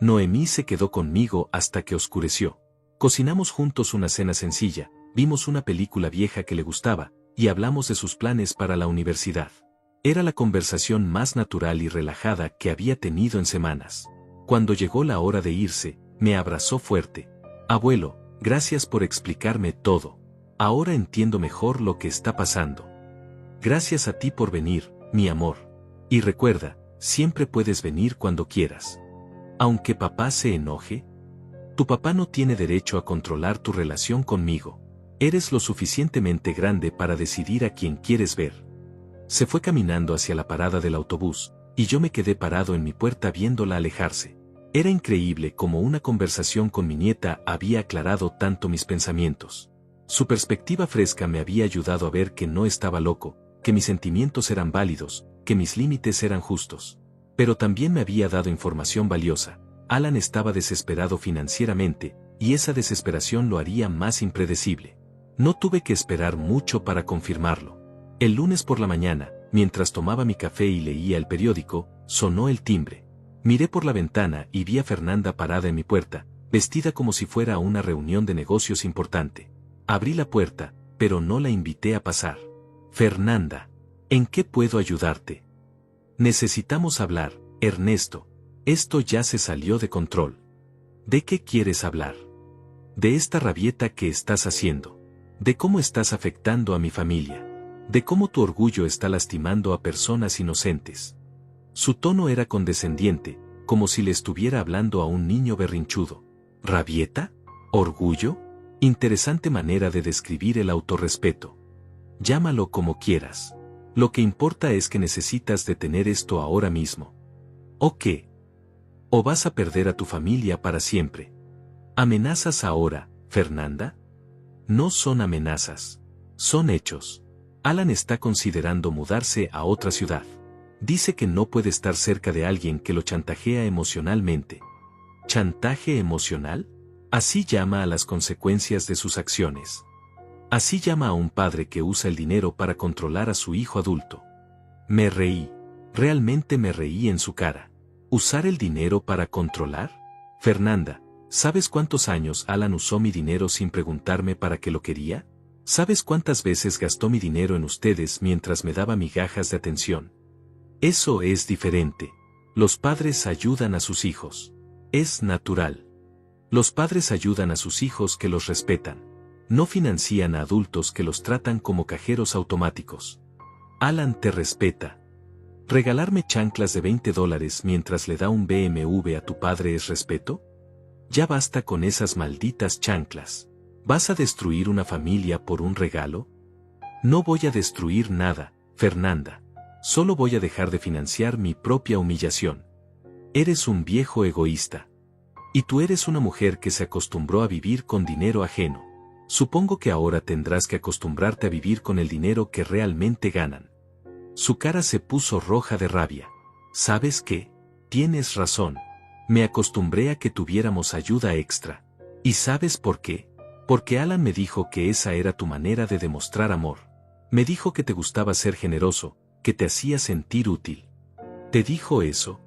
Noemí se quedó conmigo hasta que oscureció. Cocinamos juntos una cena sencilla, vimos una película vieja que le gustaba, y hablamos de sus planes para la universidad. Era la conversación más natural y relajada que había tenido en semanas. Cuando llegó la hora de irse, me abrazó fuerte. Abuelo, gracias por explicarme todo. Ahora entiendo mejor lo que está pasando. Gracias a ti por venir, mi amor. Y recuerda, siempre puedes venir cuando quieras. Aunque papá se enoje, tu papá no tiene derecho a controlar tu relación conmigo. Eres lo suficientemente grande para decidir a quién quieres ver. Se fue caminando hacia la parada del autobús, y yo me quedé parado en mi puerta viéndola alejarse. Era increíble cómo una conversación con mi nieta había aclarado tanto mis pensamientos. Su perspectiva fresca me había ayudado a ver que no estaba loco, que mis sentimientos eran válidos, que mis límites eran justos. Pero también me había dado información valiosa. Alan estaba desesperado financieramente, y esa desesperación lo haría más impredecible. No tuve que esperar mucho para confirmarlo. El lunes por la mañana, mientras tomaba mi café y leía el periódico, sonó el timbre. Miré por la ventana y vi a Fernanda parada en mi puerta, vestida como si fuera a una reunión de negocios importante. Abrí la puerta, pero no la invité a pasar. Fernanda, ¿en qué puedo ayudarte? Necesitamos hablar, Ernesto. Esto ya se salió de control. ¿De qué quieres hablar? De esta rabieta que estás haciendo. De cómo estás afectando a mi familia. De cómo tu orgullo está lastimando a personas inocentes. Su tono era condescendiente, como si le estuviera hablando a un niño berrinchudo. ¿Rabieta? ¿Orgullo? Interesante manera de describir el autorrespeto. Llámalo como quieras. Lo que importa es que necesitas detener esto ahora mismo. ¿O qué? ¿O vas a perder a tu familia para siempre? ¿Amenazas ahora, Fernanda? No son amenazas. Son hechos. Alan está considerando mudarse a otra ciudad. Dice que no puede estar cerca de alguien que lo chantajea emocionalmente. ¿Chantaje emocional? Así llama a las consecuencias de sus acciones. Así llama a un padre que usa el dinero para controlar a su hijo adulto. Me reí. Realmente me reí en su cara. ¿Usar el dinero para controlar? Fernanda, ¿sabes cuántos años Alan usó mi dinero sin preguntarme para qué lo quería? ¿Sabes cuántas veces gastó mi dinero en ustedes mientras me daba migajas de atención? Eso es diferente. Los padres ayudan a sus hijos. Es natural. Los padres ayudan a sus hijos que los respetan. No financian a adultos que los tratan como cajeros automáticos. Alan te respeta. ¿Regalarme chanclas de $20 mientras le da un BMW a tu padre es respeto? Ya basta con esas malditas chanclas. ¿Vas a destruir una familia por un regalo? No voy a destruir nada, Fernanda. Solo voy a dejar de financiar mi propia humillación. Eres un viejo egoísta. Y tú eres una mujer que se acostumbró a vivir con dinero ajeno. Supongo que ahora tendrás que acostumbrarte a vivir con el dinero que realmente ganan. Su cara se puso roja de rabia. ¿Sabes qué? Tienes razón. Me acostumbré a que tuviéramos ayuda extra. ¿Y sabes por qué? Porque Alan me dijo que esa era tu manera de demostrar amor. Me dijo que te gustaba ser generoso, que te hacía sentir útil. ¿Te dijo eso?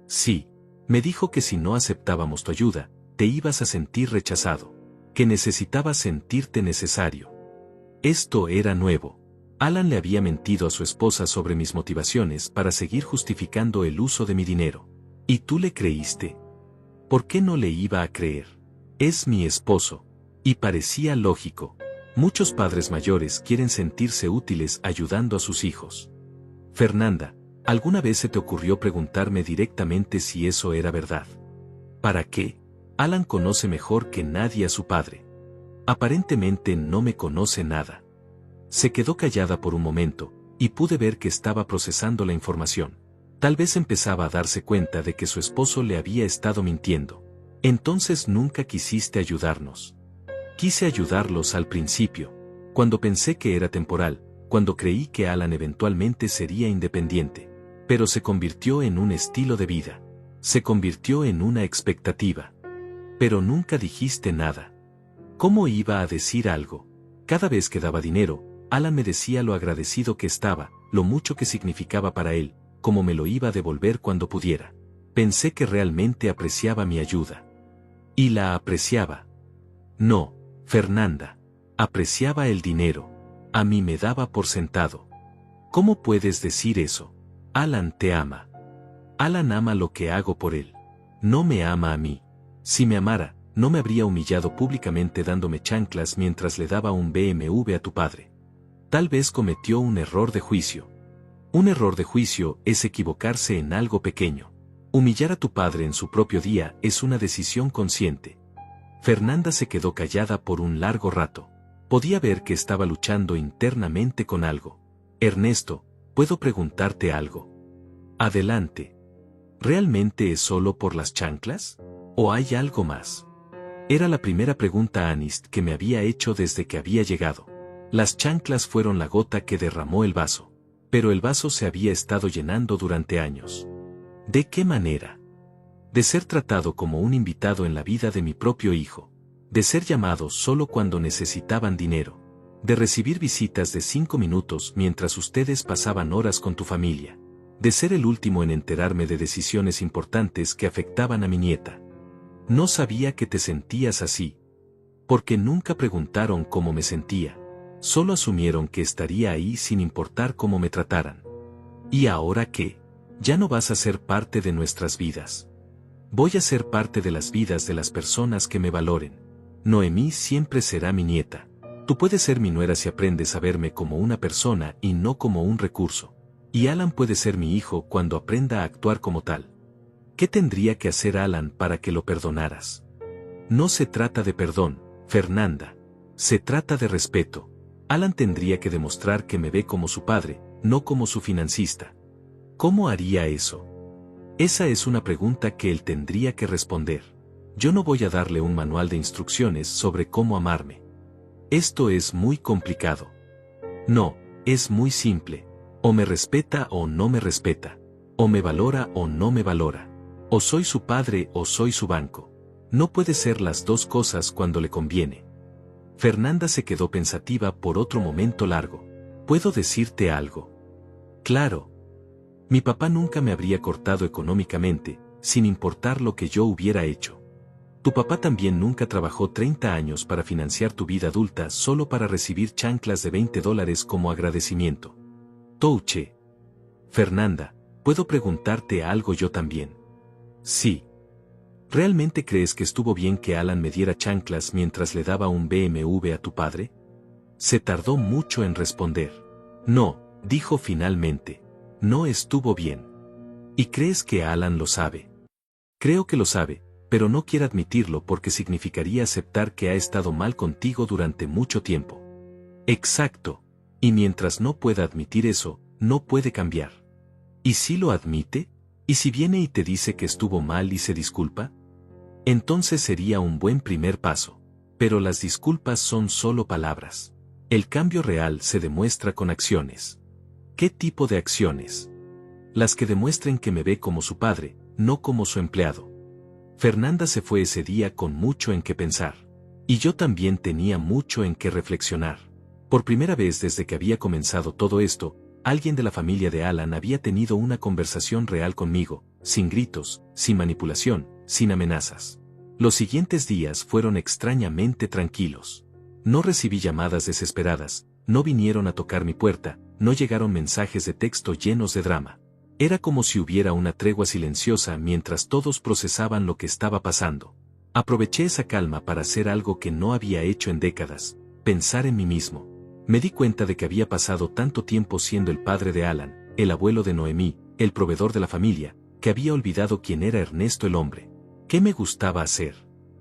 Sí. Me dijo que si no aceptábamos tu ayuda, te ibas a sentir rechazado. Que necesitabas sentirte necesario. Esto era nuevo. Alan le había mentido a su esposa sobre mis motivaciones para seguir justificando el uso de mi dinero. ¿Y tú le creíste? ¿Por qué no le iba a creer? Es mi esposo. Y parecía lógico. Muchos padres mayores quieren sentirse útiles ayudando a sus hijos. Fernanda, ¿alguna vez se te ocurrió preguntarme directamente si eso era verdad? ¿Para qué? Alan conoce mejor que nadie a su padre. Aparentemente no me conoce nada. Se quedó callada por un momento, y pude ver que estaba procesando la información. Tal vez empezaba a darse cuenta de que su esposo le había estado mintiendo. Entonces nunca quisiste ayudarnos. Quise ayudarlos al principio, cuando pensé que era temporal, cuando creí que Alan eventualmente sería independiente. Pero se convirtió en un estilo de vida. Se convirtió en una expectativa. Pero nunca dijiste nada. ¿Cómo iba a decir algo? Cada vez que daba dinero, Alan me decía lo agradecido que estaba, lo mucho que significaba para él, cómo me lo iba a devolver cuando pudiera. Pensé que realmente apreciaba mi ayuda. Y la apreciaba. No, Fernanda. Apreciaba el dinero. A mí me daba por sentado. ¿Cómo puedes decir eso? Alan te ama. Alan ama lo que hago por él. No me ama a mí. Si me amara, no me habría humillado públicamente dándome chanclas mientras le daba un BMW a tu padre. Tal vez cometió un error de juicio. Un error de juicio es equivocarse en algo pequeño. Humillar a tu padre en su propio día es una decisión consciente. Fernanda se quedó callada por un largo rato. Podía ver que estaba luchando internamente con algo. Ernesto, ¿puedo preguntarte algo? Adelante. ¿Realmente es solo por las chanclas? ¿O hay algo más? Era la primera pregunta Anist que me había hecho desde que había llegado. Las chanclas fueron la gota que derramó el vaso. Pero el vaso se había estado llenando durante años. ¿De qué manera? De ser tratado como un invitado en la vida de mi propio hijo. De ser llamado solo cuando necesitaban dinero. De recibir visitas de 5 minutos mientras ustedes pasaban horas con tu familia. De ser el último en enterarme de decisiones importantes que afectaban a mi nieta. No sabía que te sentías así. Porque nunca preguntaron cómo me sentía. Solo asumieron que estaría ahí sin importar cómo me trataran. ¿Y ahora qué? Ya no vas a ser parte de nuestras vidas. Voy a ser parte de las vidas de las personas que me valoren. Noemí siempre será mi nieta. Tú puedes ser mi nuera si aprendes a verme como una persona y no como un recurso. Y Alan puede ser mi hijo cuando aprenda a actuar como tal. ¿Qué tendría que hacer Alan para que lo perdonaras? No se trata de perdón, Fernanda. Se trata de respeto. Alan tendría que demostrar que me ve como su padre, no como su financista. ¿Cómo haría eso? Esa es una pregunta que él tendría que responder. Yo no voy a darle un manual de instrucciones sobre cómo amarme. Esto es muy complicado. No, es muy simple. O me respeta o no me respeta. O me valora o no me valora. O soy su padre o soy su banco. No puede ser las dos cosas cuando le conviene. Fernanda se quedó pensativa por otro momento largo. ¿Puedo decirte algo? Claro. Mi papá nunca me habría cortado económicamente, sin importar lo que yo hubiera hecho. Tu papá también nunca trabajó 30 años para financiar tu vida adulta solo para recibir chanclas de $20 como agradecimiento. Touche. Fernanda, ¿puedo preguntarte algo yo también? Sí. ¿Realmente crees que estuvo bien que Alan me diera chanclas mientras le daba un BMW a tu padre? Se tardó mucho en responder. No, dijo finalmente. No estuvo bien. ¿Y crees que Alan lo sabe? Creo que lo sabe, pero no quiere admitirlo porque significaría aceptar que ha estado mal contigo durante mucho tiempo. Exacto. Y mientras no pueda admitir eso, no puede cambiar. ¿Y si lo admite? ¿Y si viene y te dice que estuvo mal y se disculpa? Entonces sería un buen primer paso. Pero las disculpas son solo palabras. El cambio real se demuestra con acciones. ¿Qué tipo de acciones? Las que demuestren que me ve como su padre, no como su empleado. Fernanda se fue ese día con mucho en qué pensar. Y yo también tenía mucho en qué reflexionar. Por primera vez desde que había comenzado todo esto, alguien de la familia de Alan había tenido una conversación real conmigo, sin gritos, sin manipulación, sin amenazas. Los siguientes días fueron extrañamente tranquilos. No recibí llamadas desesperadas, no vinieron a tocar mi puerta, no llegaron mensajes de texto llenos de drama. Era como si hubiera una tregua silenciosa mientras todos procesaban lo que estaba pasando. Aproveché esa calma para hacer algo que no había hecho en décadas, pensar en mí mismo. Me di cuenta de que había pasado tanto tiempo siendo el padre de Alan, el abuelo de Noemí, el proveedor de la familia, que había olvidado quién era Ernesto el hombre. ¿Qué me gustaba hacer?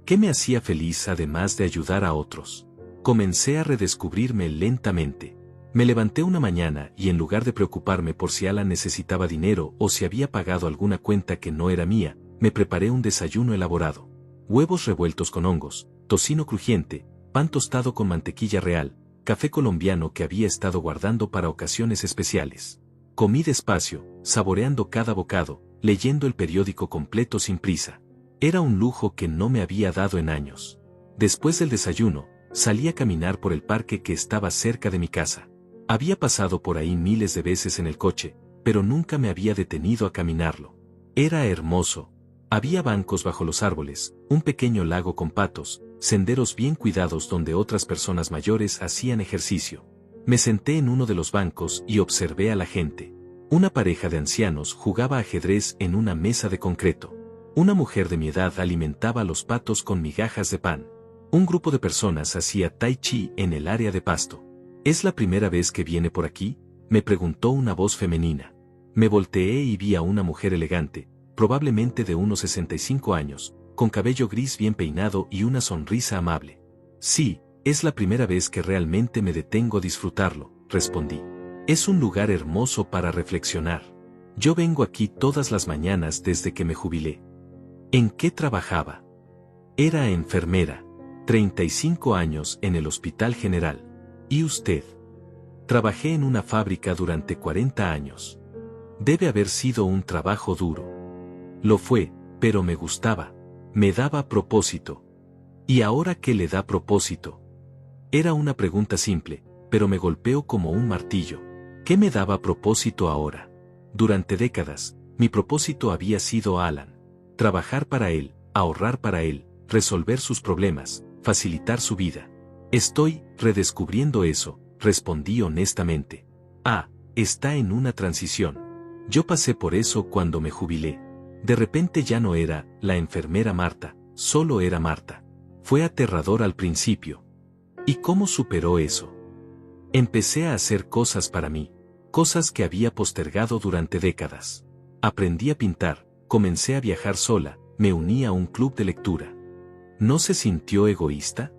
¿Qué me hacía feliz además de ayudar a otros? Comencé a redescubrirme lentamente. Me levanté una mañana y en lugar de preocuparme por si Alan necesitaba dinero o si había pagado alguna cuenta que no era mía, me preparé un desayuno elaborado. Huevos revueltos con hongos, tocino crujiente, pan tostado con mantequilla real, café colombiano que había estado guardando para ocasiones especiales. Comí despacio, saboreando cada bocado, leyendo el periódico completo sin prisa. Era un lujo que no me había dado en años. Después del desayuno, salí a caminar por el parque que estaba cerca de mi casa. Había pasado por ahí miles de veces en el coche, pero nunca me había detenido a caminarlo. Era hermoso. Había bancos bajo los árboles, un pequeño lago con patos, senderos bien cuidados donde otras personas mayores hacían ejercicio. Me senté en uno de los bancos y observé a la gente. Una pareja de ancianos jugaba ajedrez en una mesa de concreto. Una mujer de mi edad alimentaba a los patos con migajas de pan. Un grupo de personas hacía tai chi en el área de pasto. ¿Es la primera vez que viene por aquí?, me preguntó una voz femenina. Me volteé y vi a una mujer elegante, probablemente de unos 65 años, con cabello gris bien peinado y una sonrisa amable. Sí, es la primera vez que realmente me detengo a disfrutarlo, respondí. Es un lugar hermoso para reflexionar. Yo vengo aquí todas las mañanas desde que me jubilé. ¿En qué trabajaba? Era enfermera, 35 años en el Hospital General. ¿Y usted? Trabajé en una fábrica durante 40 años. Debe haber sido un trabajo duro. Lo fue, pero me gustaba. Me daba propósito. ¿Y ahora qué le da propósito? Era una pregunta simple, pero me golpeó como un martillo. ¿Qué me daba propósito ahora? Durante décadas, mi propósito había sido Alan. Trabajar para él, ahorrar para él, resolver sus problemas, facilitar su vida. Estoy redescubriendo eso, respondí honestamente. Está en una transición. Yo pasé por eso cuando me jubilé. De repente ya no era la enfermera Marta, solo era Marta. Fue aterrador al principio. ¿Y cómo superó eso? Empecé a hacer cosas para mí, cosas que había postergado durante décadas. Aprendí a pintar, comencé a viajar sola, me uní a un club de lectura. ¿No se sintió egoísta?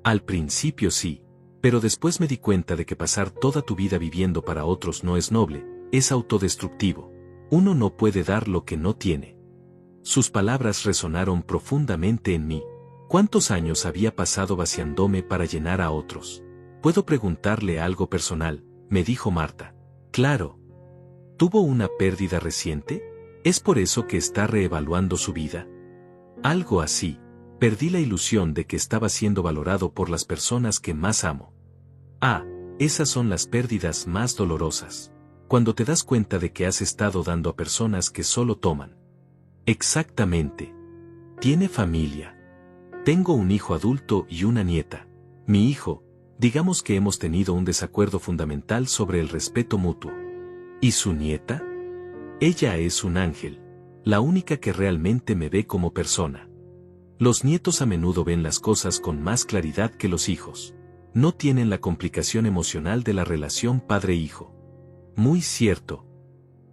Al principio sí, pero después me di cuenta de que pasar toda tu vida viviendo para otros no es noble, es autodestructivo. Uno no puede dar lo que no tiene. Sus palabras resonaron profundamente en mí. ¿Cuántos años había pasado vaciándome para llenar a otros? ¿Puedo preguntarle algo personal?, me dijo Marta. Claro. ¿Tuvo una pérdida reciente? ¿Es por eso que está reevaluando su vida? Algo así. Perdí la ilusión de que estaba siendo valorado por las personas que más amo. Esas son las pérdidas más dolorosas. Cuando te das cuenta de que has estado dando a personas que solo toman. Exactamente. ¿Tiene familia? Tengo un hijo adulto y una nieta. Mi hijo, digamos que hemos tenido un desacuerdo fundamental sobre el respeto mutuo. ¿Y su nieta? Ella es un ángel, la única que realmente me ve como persona. Los nietos a menudo ven las cosas con más claridad que los hijos. No tienen la complicación emocional de la relación padre-hijo. Muy cierto.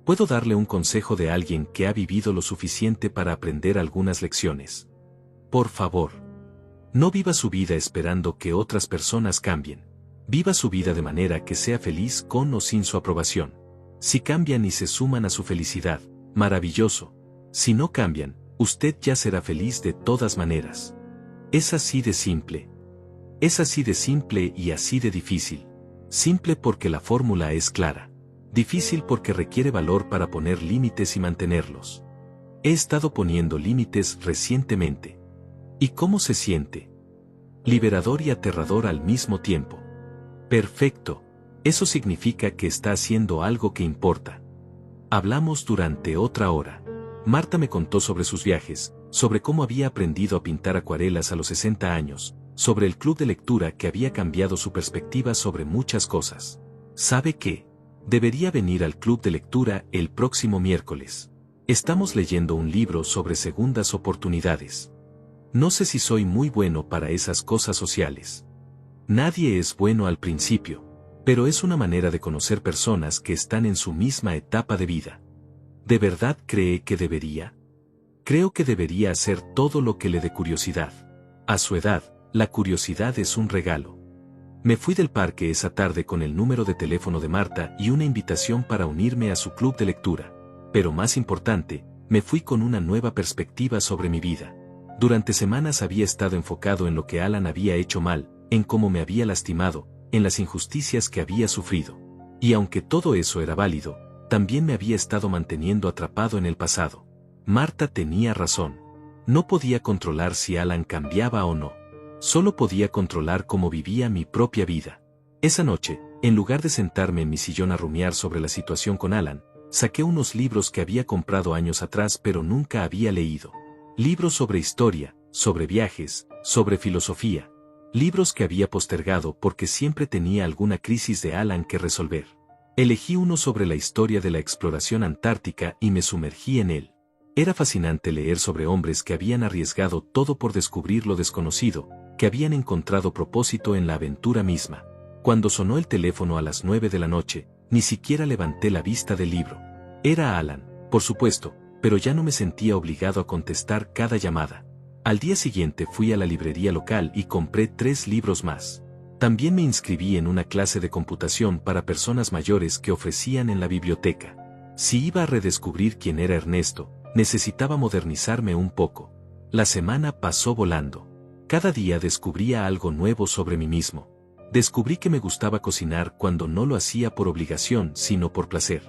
¿Puedo darle un consejo de alguien que ha vivido lo suficiente para aprender algunas lecciones? Por favor. No viva su vida esperando que otras personas cambien. Viva su vida de manera que sea feliz con o sin su aprobación. Si cambian y se suman a su felicidad, maravilloso. Si no cambian, usted ya será feliz de todas maneras. Es así de simple. Es así de simple y así de difícil. Simple porque la fórmula es clara. Difícil porque requiere valor para poner límites y mantenerlos. He estado poniendo límites recientemente. ¿Y cómo se siente? Liberador y aterrador al mismo tiempo. Perfecto. Eso significa que está haciendo algo que importa. Hablamos durante otra hora. Marta me contó sobre sus viajes, sobre cómo había aprendido a pintar acuarelas a los 60 años, sobre el club de lectura que había cambiado su perspectiva sobre muchas cosas. ¿Sabe qué? Debería venir al club de lectura el próximo miércoles. Estamos leyendo un libro sobre segundas oportunidades. No sé si soy muy bueno para esas cosas sociales. Nadie es bueno al principio, pero es una manera de conocer personas que están en su misma etapa de vida. ¿De verdad cree que debería? Creo que debería hacer todo lo que le dé curiosidad. A su edad, la curiosidad es un regalo. Me fui del parque esa tarde con el número de teléfono de Marta y una invitación para unirme a su club de lectura. Pero más importante, me fui con una nueva perspectiva sobre mi vida. Durante semanas había estado enfocado en lo que Alan había hecho mal, en cómo me había lastimado, en las injusticias que había sufrido. Y aunque todo eso era válido, también me había estado manteniendo atrapado en el pasado. Marta tenía razón. No podía controlar si Alan cambiaba o no. Solo podía controlar cómo vivía mi propia vida. Esa noche, en lugar de sentarme en mi sillón a rumiar sobre la situación con Alan, saqué unos libros que había comprado años atrás pero nunca había leído. Libros sobre historia, sobre viajes, sobre filosofía. Libros que había postergado porque siempre tenía alguna crisis de Alan que resolver. Elegí uno sobre la historia de la exploración antártica y me sumergí en él. Era fascinante leer sobre hombres que habían arriesgado todo por descubrir lo desconocido, que habían encontrado propósito en la aventura misma. Cuando sonó el teléfono a las 9 de la noche, ni siquiera levanté la vista del libro. Era Alan, por supuesto, pero ya no me sentía obligado a contestar cada llamada. Al día siguiente fui a la librería local y compré 3 libros más. También me inscribí en una clase de computación para personas mayores que ofrecían en la biblioteca. Si iba a redescubrir quién era Ernesto, necesitaba modernizarme un poco. La semana pasó volando. Cada día descubría algo nuevo sobre mí mismo. Descubrí que me gustaba cocinar cuando no lo hacía por obligación, sino por placer.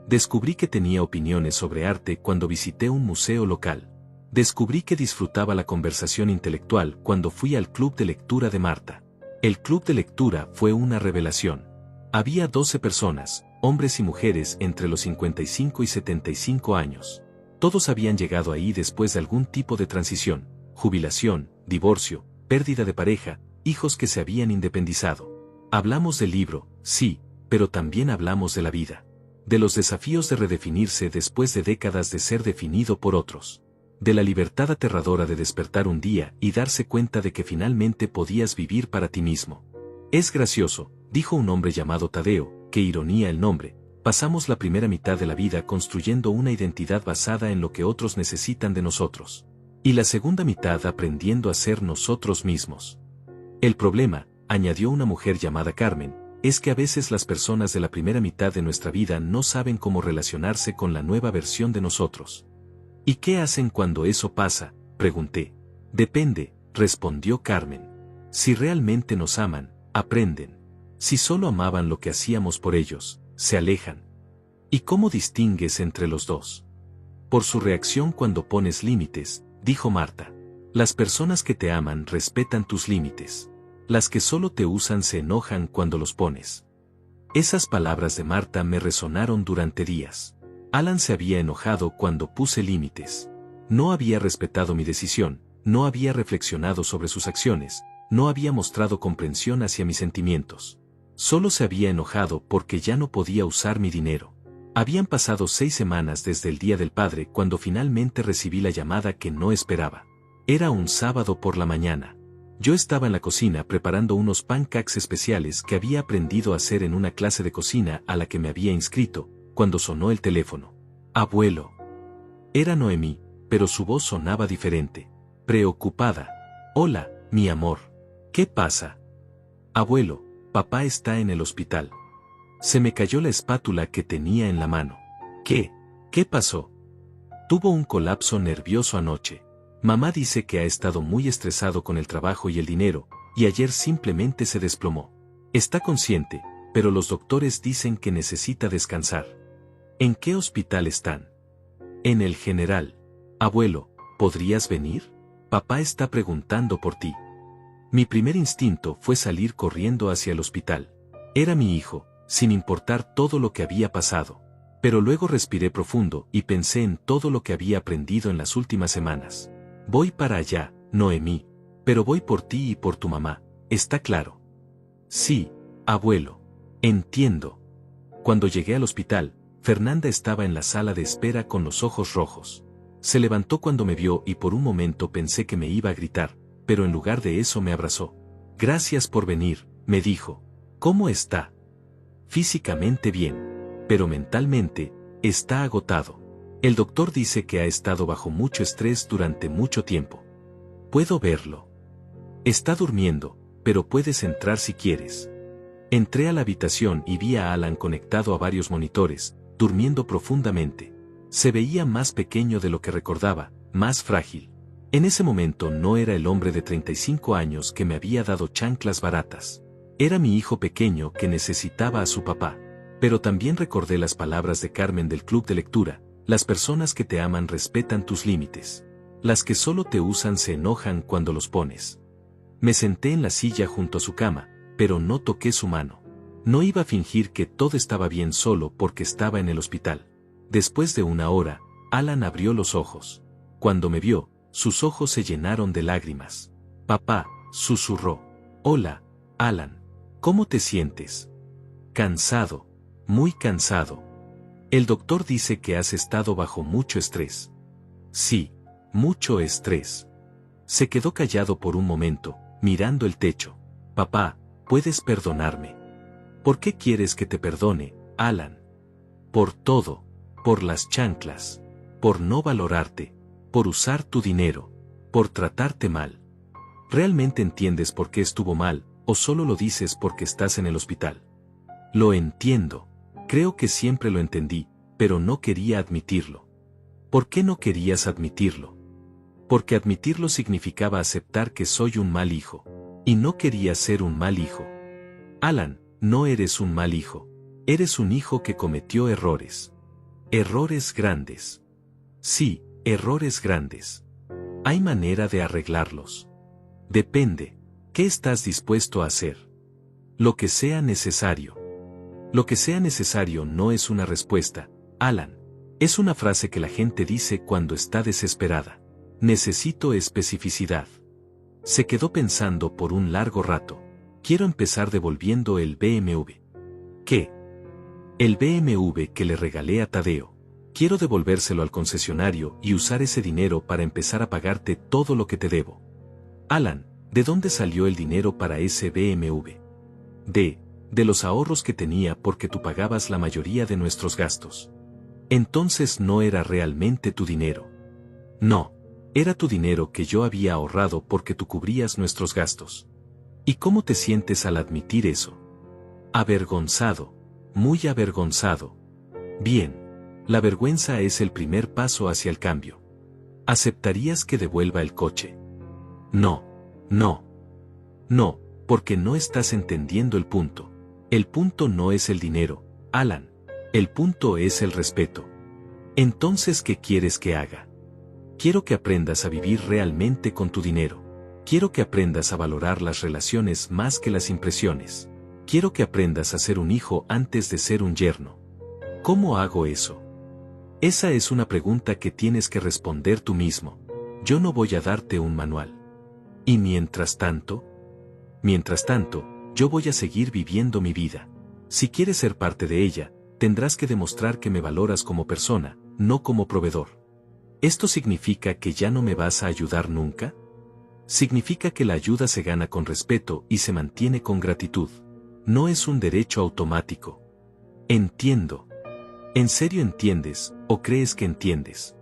Descubrí que tenía opiniones sobre arte cuando visité un museo local. Descubrí que disfrutaba la conversación intelectual cuando fui al club de lectura de Marta. El club de lectura fue una revelación. Había 12 personas, hombres y mujeres entre los 55 y 75 años. Todos habían llegado ahí después de algún tipo de transición, jubilación, divorcio, pérdida de pareja, hijos que se habían independizado. Hablamos del libro, sí, pero también hablamos de la vida. De los desafíos de redefinirse después de décadas de ser definido por otros. De la libertad aterradora de despertar un día y darse cuenta de que finalmente podías vivir para ti mismo. Es gracioso, dijo un hombre llamado Tadeo, qué ironía el nombre. Pasamos la primera mitad de la vida construyendo una identidad basada en lo que otros necesitan de nosotros. Y la segunda mitad aprendiendo a ser nosotros mismos. El problema, añadió una mujer llamada Carmen, es que a veces las personas de la primera mitad de nuestra vida no saben cómo relacionarse con la nueva versión de nosotros. ¿Y qué hacen cuando eso pasa?, pregunté. Depende, respondió Carmen. Si realmente nos aman, aprenden. Si solo amaban lo que hacíamos por ellos, se alejan. ¿Y cómo distingues entre los dos? Por su reacción cuando pones límites, dijo Marta. Las personas que te aman respetan tus límites. Las que solo te usan se enojan cuando los pones. Esas palabras de Marta me resonaron durante días. Alan se había enojado cuando puse límites. No había respetado mi decisión, no había reflexionado sobre sus acciones, no había mostrado comprensión hacia mis sentimientos. Solo se había enojado porque ya no podía usar mi dinero. Habían pasado 6 semanas desde el Día del Padre cuando finalmente recibí la llamada que no esperaba. Era un sábado por la mañana. Yo estaba en la cocina preparando unos pancakes especiales que había aprendido a hacer en una clase de cocina a la que me había inscrito, cuando sonó el teléfono. Abuelo. Era Noemí, pero su voz sonaba diferente. preocupada. Hola, mi amor. ¿Qué pasa? Abuelo, papá está en el hospital. Se me cayó la espátula que tenía en la mano. ¿Qué? ¿Qué pasó? Tuvo un colapso nervioso anoche. Mamá dice que ha estado muy estresado con el trabajo y el dinero, y ayer simplemente se desplomó. Está consciente, pero los doctores dicen que necesita descansar. ¿En qué hospital están? En el General. Abuelo, ¿podrías venir? Papá está preguntando por ti. Mi primer instinto fue salir corriendo hacia el hospital. Era mi hijo, sin importar todo lo que había pasado. Pero luego respiré profundo y pensé en todo lo que había aprendido en las últimas semanas. Voy para allá, Noemí. Pero voy por ti y por tu mamá, ¿está claro? Sí, abuelo. Entiendo. Cuando llegué al hospital, Fernanda estaba en la sala de espera con los ojos rojos. Se levantó cuando me vio y por un momento pensé que me iba a gritar, pero en lugar de eso me abrazó. Gracias por venir, me dijo. ¿Cómo está? Físicamente bien, pero mentalmente, está agotado. El doctor dice que ha estado bajo mucho estrés durante mucho tiempo. Puedo verlo. Está durmiendo, pero puedes entrar si quieres. Entré a la habitación y vi a Alan conectado a varios monitores, durmiendo profundamente. Se veía más pequeño de lo que recordaba, más frágil. En ese momento no era el hombre de 35 años que me había dado chanclas baratas. Era mi hijo pequeño que necesitaba a su papá. Pero también recordé las palabras de Carmen del club de lectura: las personas que te aman respetan tus límites. Las que solo te usan se enojan cuando los pones. Me senté en la silla junto a su cama, pero no toqué su mano. No iba a fingir que todo estaba bien solo porque estaba en el hospital. Después de una hora, Alan abrió los ojos. Cuando me vio, sus ojos se llenaron de lágrimas. Papá, susurró. Hola, Alan. ¿Cómo te sientes? Cansado. Muy cansado. El doctor dice que has estado bajo mucho estrés. Sí, mucho estrés. Se quedó callado por un momento, mirando el techo. Papá, ¿puedes perdonarme? ¿Por qué quieres que te perdone, Alan? Por todo. Por las chanclas. Por no valorarte. Por usar tu dinero. Por tratarte mal. ¿Realmente entiendes por qué estuvo mal, o solo lo dices porque estás en el hospital? Lo entiendo. Creo que siempre lo entendí, pero no quería admitirlo. ¿Por qué no querías admitirlo? Porque admitirlo significaba aceptar que soy un mal hijo. Y no quería ser un mal hijo. Alan, no eres un mal hijo. Eres un hijo que cometió errores. Errores grandes. Sí, errores grandes. ¿Hay manera de arreglarlos? Depende. ¿Qué estás dispuesto a hacer? Lo que sea necesario. Lo que sea necesario no es una respuesta, Alan. Es una frase que la gente dice cuando está desesperada. Necesito especificidad. Se quedó pensando por un largo rato. Quiero empezar devolviendo el BMW. ¿Qué? El BMW que le regalé a Tadeo. Quiero devolvérselo al concesionario y usar ese dinero para empezar a pagarte todo lo que te debo. Alan, ¿de dónde salió el dinero para ese BMW? De los ahorros que tenía porque tú pagabas la mayoría de nuestros gastos. Entonces no era realmente tu dinero. No, era tu dinero que yo había ahorrado porque tú cubrías nuestros gastos. ¿Y cómo te sientes al admitir eso? Avergonzado, muy avergonzado. Bien, la vergüenza es el primer paso hacia el cambio. ¿Aceptarías que devuelva el coche? No, no. No, porque no estás entendiendo el punto. El punto no es el dinero, Alan. El punto es el respeto. Entonces, ¿qué quieres que haga? Quiero que aprendas a vivir realmente con tu dinero. Quiero que aprendas a valorar las relaciones más que las impresiones. Quiero que aprendas a ser un hijo antes de ser un yerno. ¿Cómo hago eso? Esa es una pregunta que tienes que responder tú mismo. Yo no voy a darte un manual. ¿Y mientras tanto? Mientras tanto, yo voy a seguir viviendo mi vida. Si quieres ser parte de ella, tendrás que demostrar que me valoras como persona, no como proveedor. ¿Esto significa que ya no me vas a ayudar nunca? Significa que la ayuda se gana con respeto y se mantiene con gratitud. No es un derecho automático. Entiendo. ¿En serio entiendes, o crees que entiendes?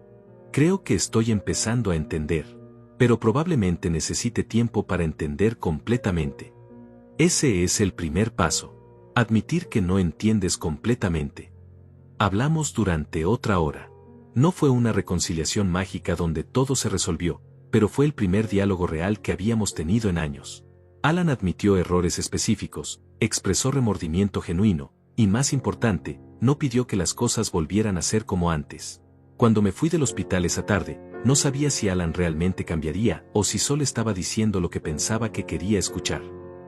Creo que estoy empezando a entender. pero probablemente necesite tiempo para entender completamente. Ese es el primer paso. Admitir que no entiendes completamente. Hablamos durante otra hora. No fue una reconciliación mágica donde todo se resolvió, pero fue el primer diálogo real que habíamos tenido en años. Alan admitió errores específicos, expresó remordimiento genuino, y más importante, no pidió que las cosas volvieran a ser como antes. Cuando me fui del hospital esa tarde, no sabía si Alan realmente cambiaría o si solo estaba diciendo lo que pensaba que quería escuchar.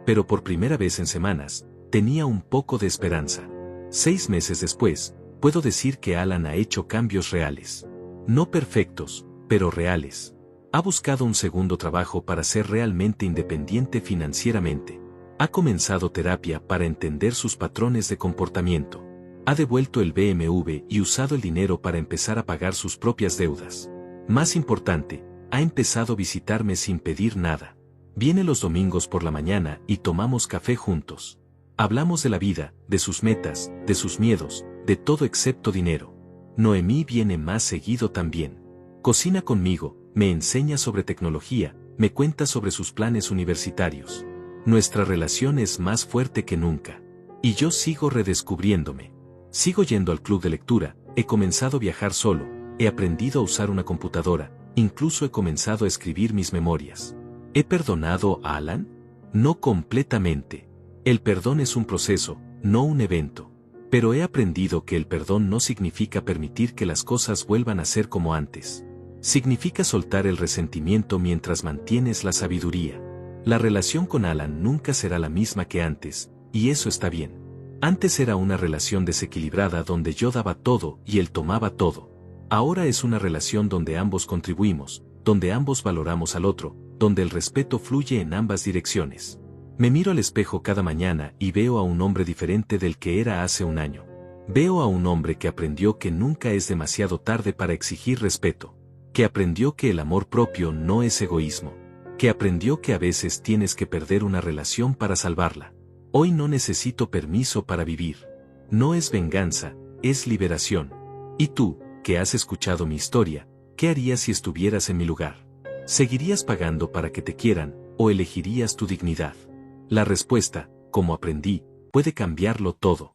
Pero por primera vez en semanas, tenía un poco de esperanza. 6 meses después, puedo decir que Alan ha hecho cambios reales. No perfectos, pero reales. Ha buscado un segundo trabajo para ser realmente independiente financieramente. Ha comenzado terapia para entender sus patrones de comportamiento. Ha devuelto el BMW y usado el dinero para empezar a pagar sus propias deudas. Más importante, ha empezado a visitarme sin pedir nada. Viene los domingos por la mañana y tomamos café juntos. Hablamos de la vida, de sus metas, de sus miedos, de todo excepto dinero. Noemí viene más seguido también. Cocina conmigo, me enseña sobre tecnología, me cuenta sobre sus planes universitarios. Nuestra relación es más fuerte que nunca. Y yo sigo redescubriéndome. Sigo yendo al club de lectura, he comenzado a viajar solo, he aprendido a usar una computadora, incluso he comenzado a escribir mis memorias. ¿He perdonado a Alan? No completamente. El perdón es un proceso, no un evento. Pero he aprendido que el perdón no significa permitir que las cosas vuelvan a ser como antes. Significa soltar el resentimiento mientras mantienes la sabiduría. La relación con Alan nunca será la misma que antes, y eso está bien. Antes era una relación desequilibrada donde yo daba todo y él tomaba todo. Ahora es una relación donde ambos contribuimos, donde ambos valoramos al otro, donde el respeto fluye en ambas direcciones. Me miro al espejo cada mañana y veo a un hombre diferente del que era hace un año. Veo a un hombre que aprendió que nunca es demasiado tarde para exigir respeto, que aprendió que el amor propio no es egoísmo, que aprendió que a veces tienes que perder una relación para salvarla. Hoy no necesito permiso para vivir. No es venganza, es liberación. ¿Y tú, que has escuchado mi historia, qué harías si estuvieras en mi lugar? ¿Seguirías pagando para que te quieran, o elegirías tu dignidad? La respuesta, como aprendí, puede cambiarlo todo.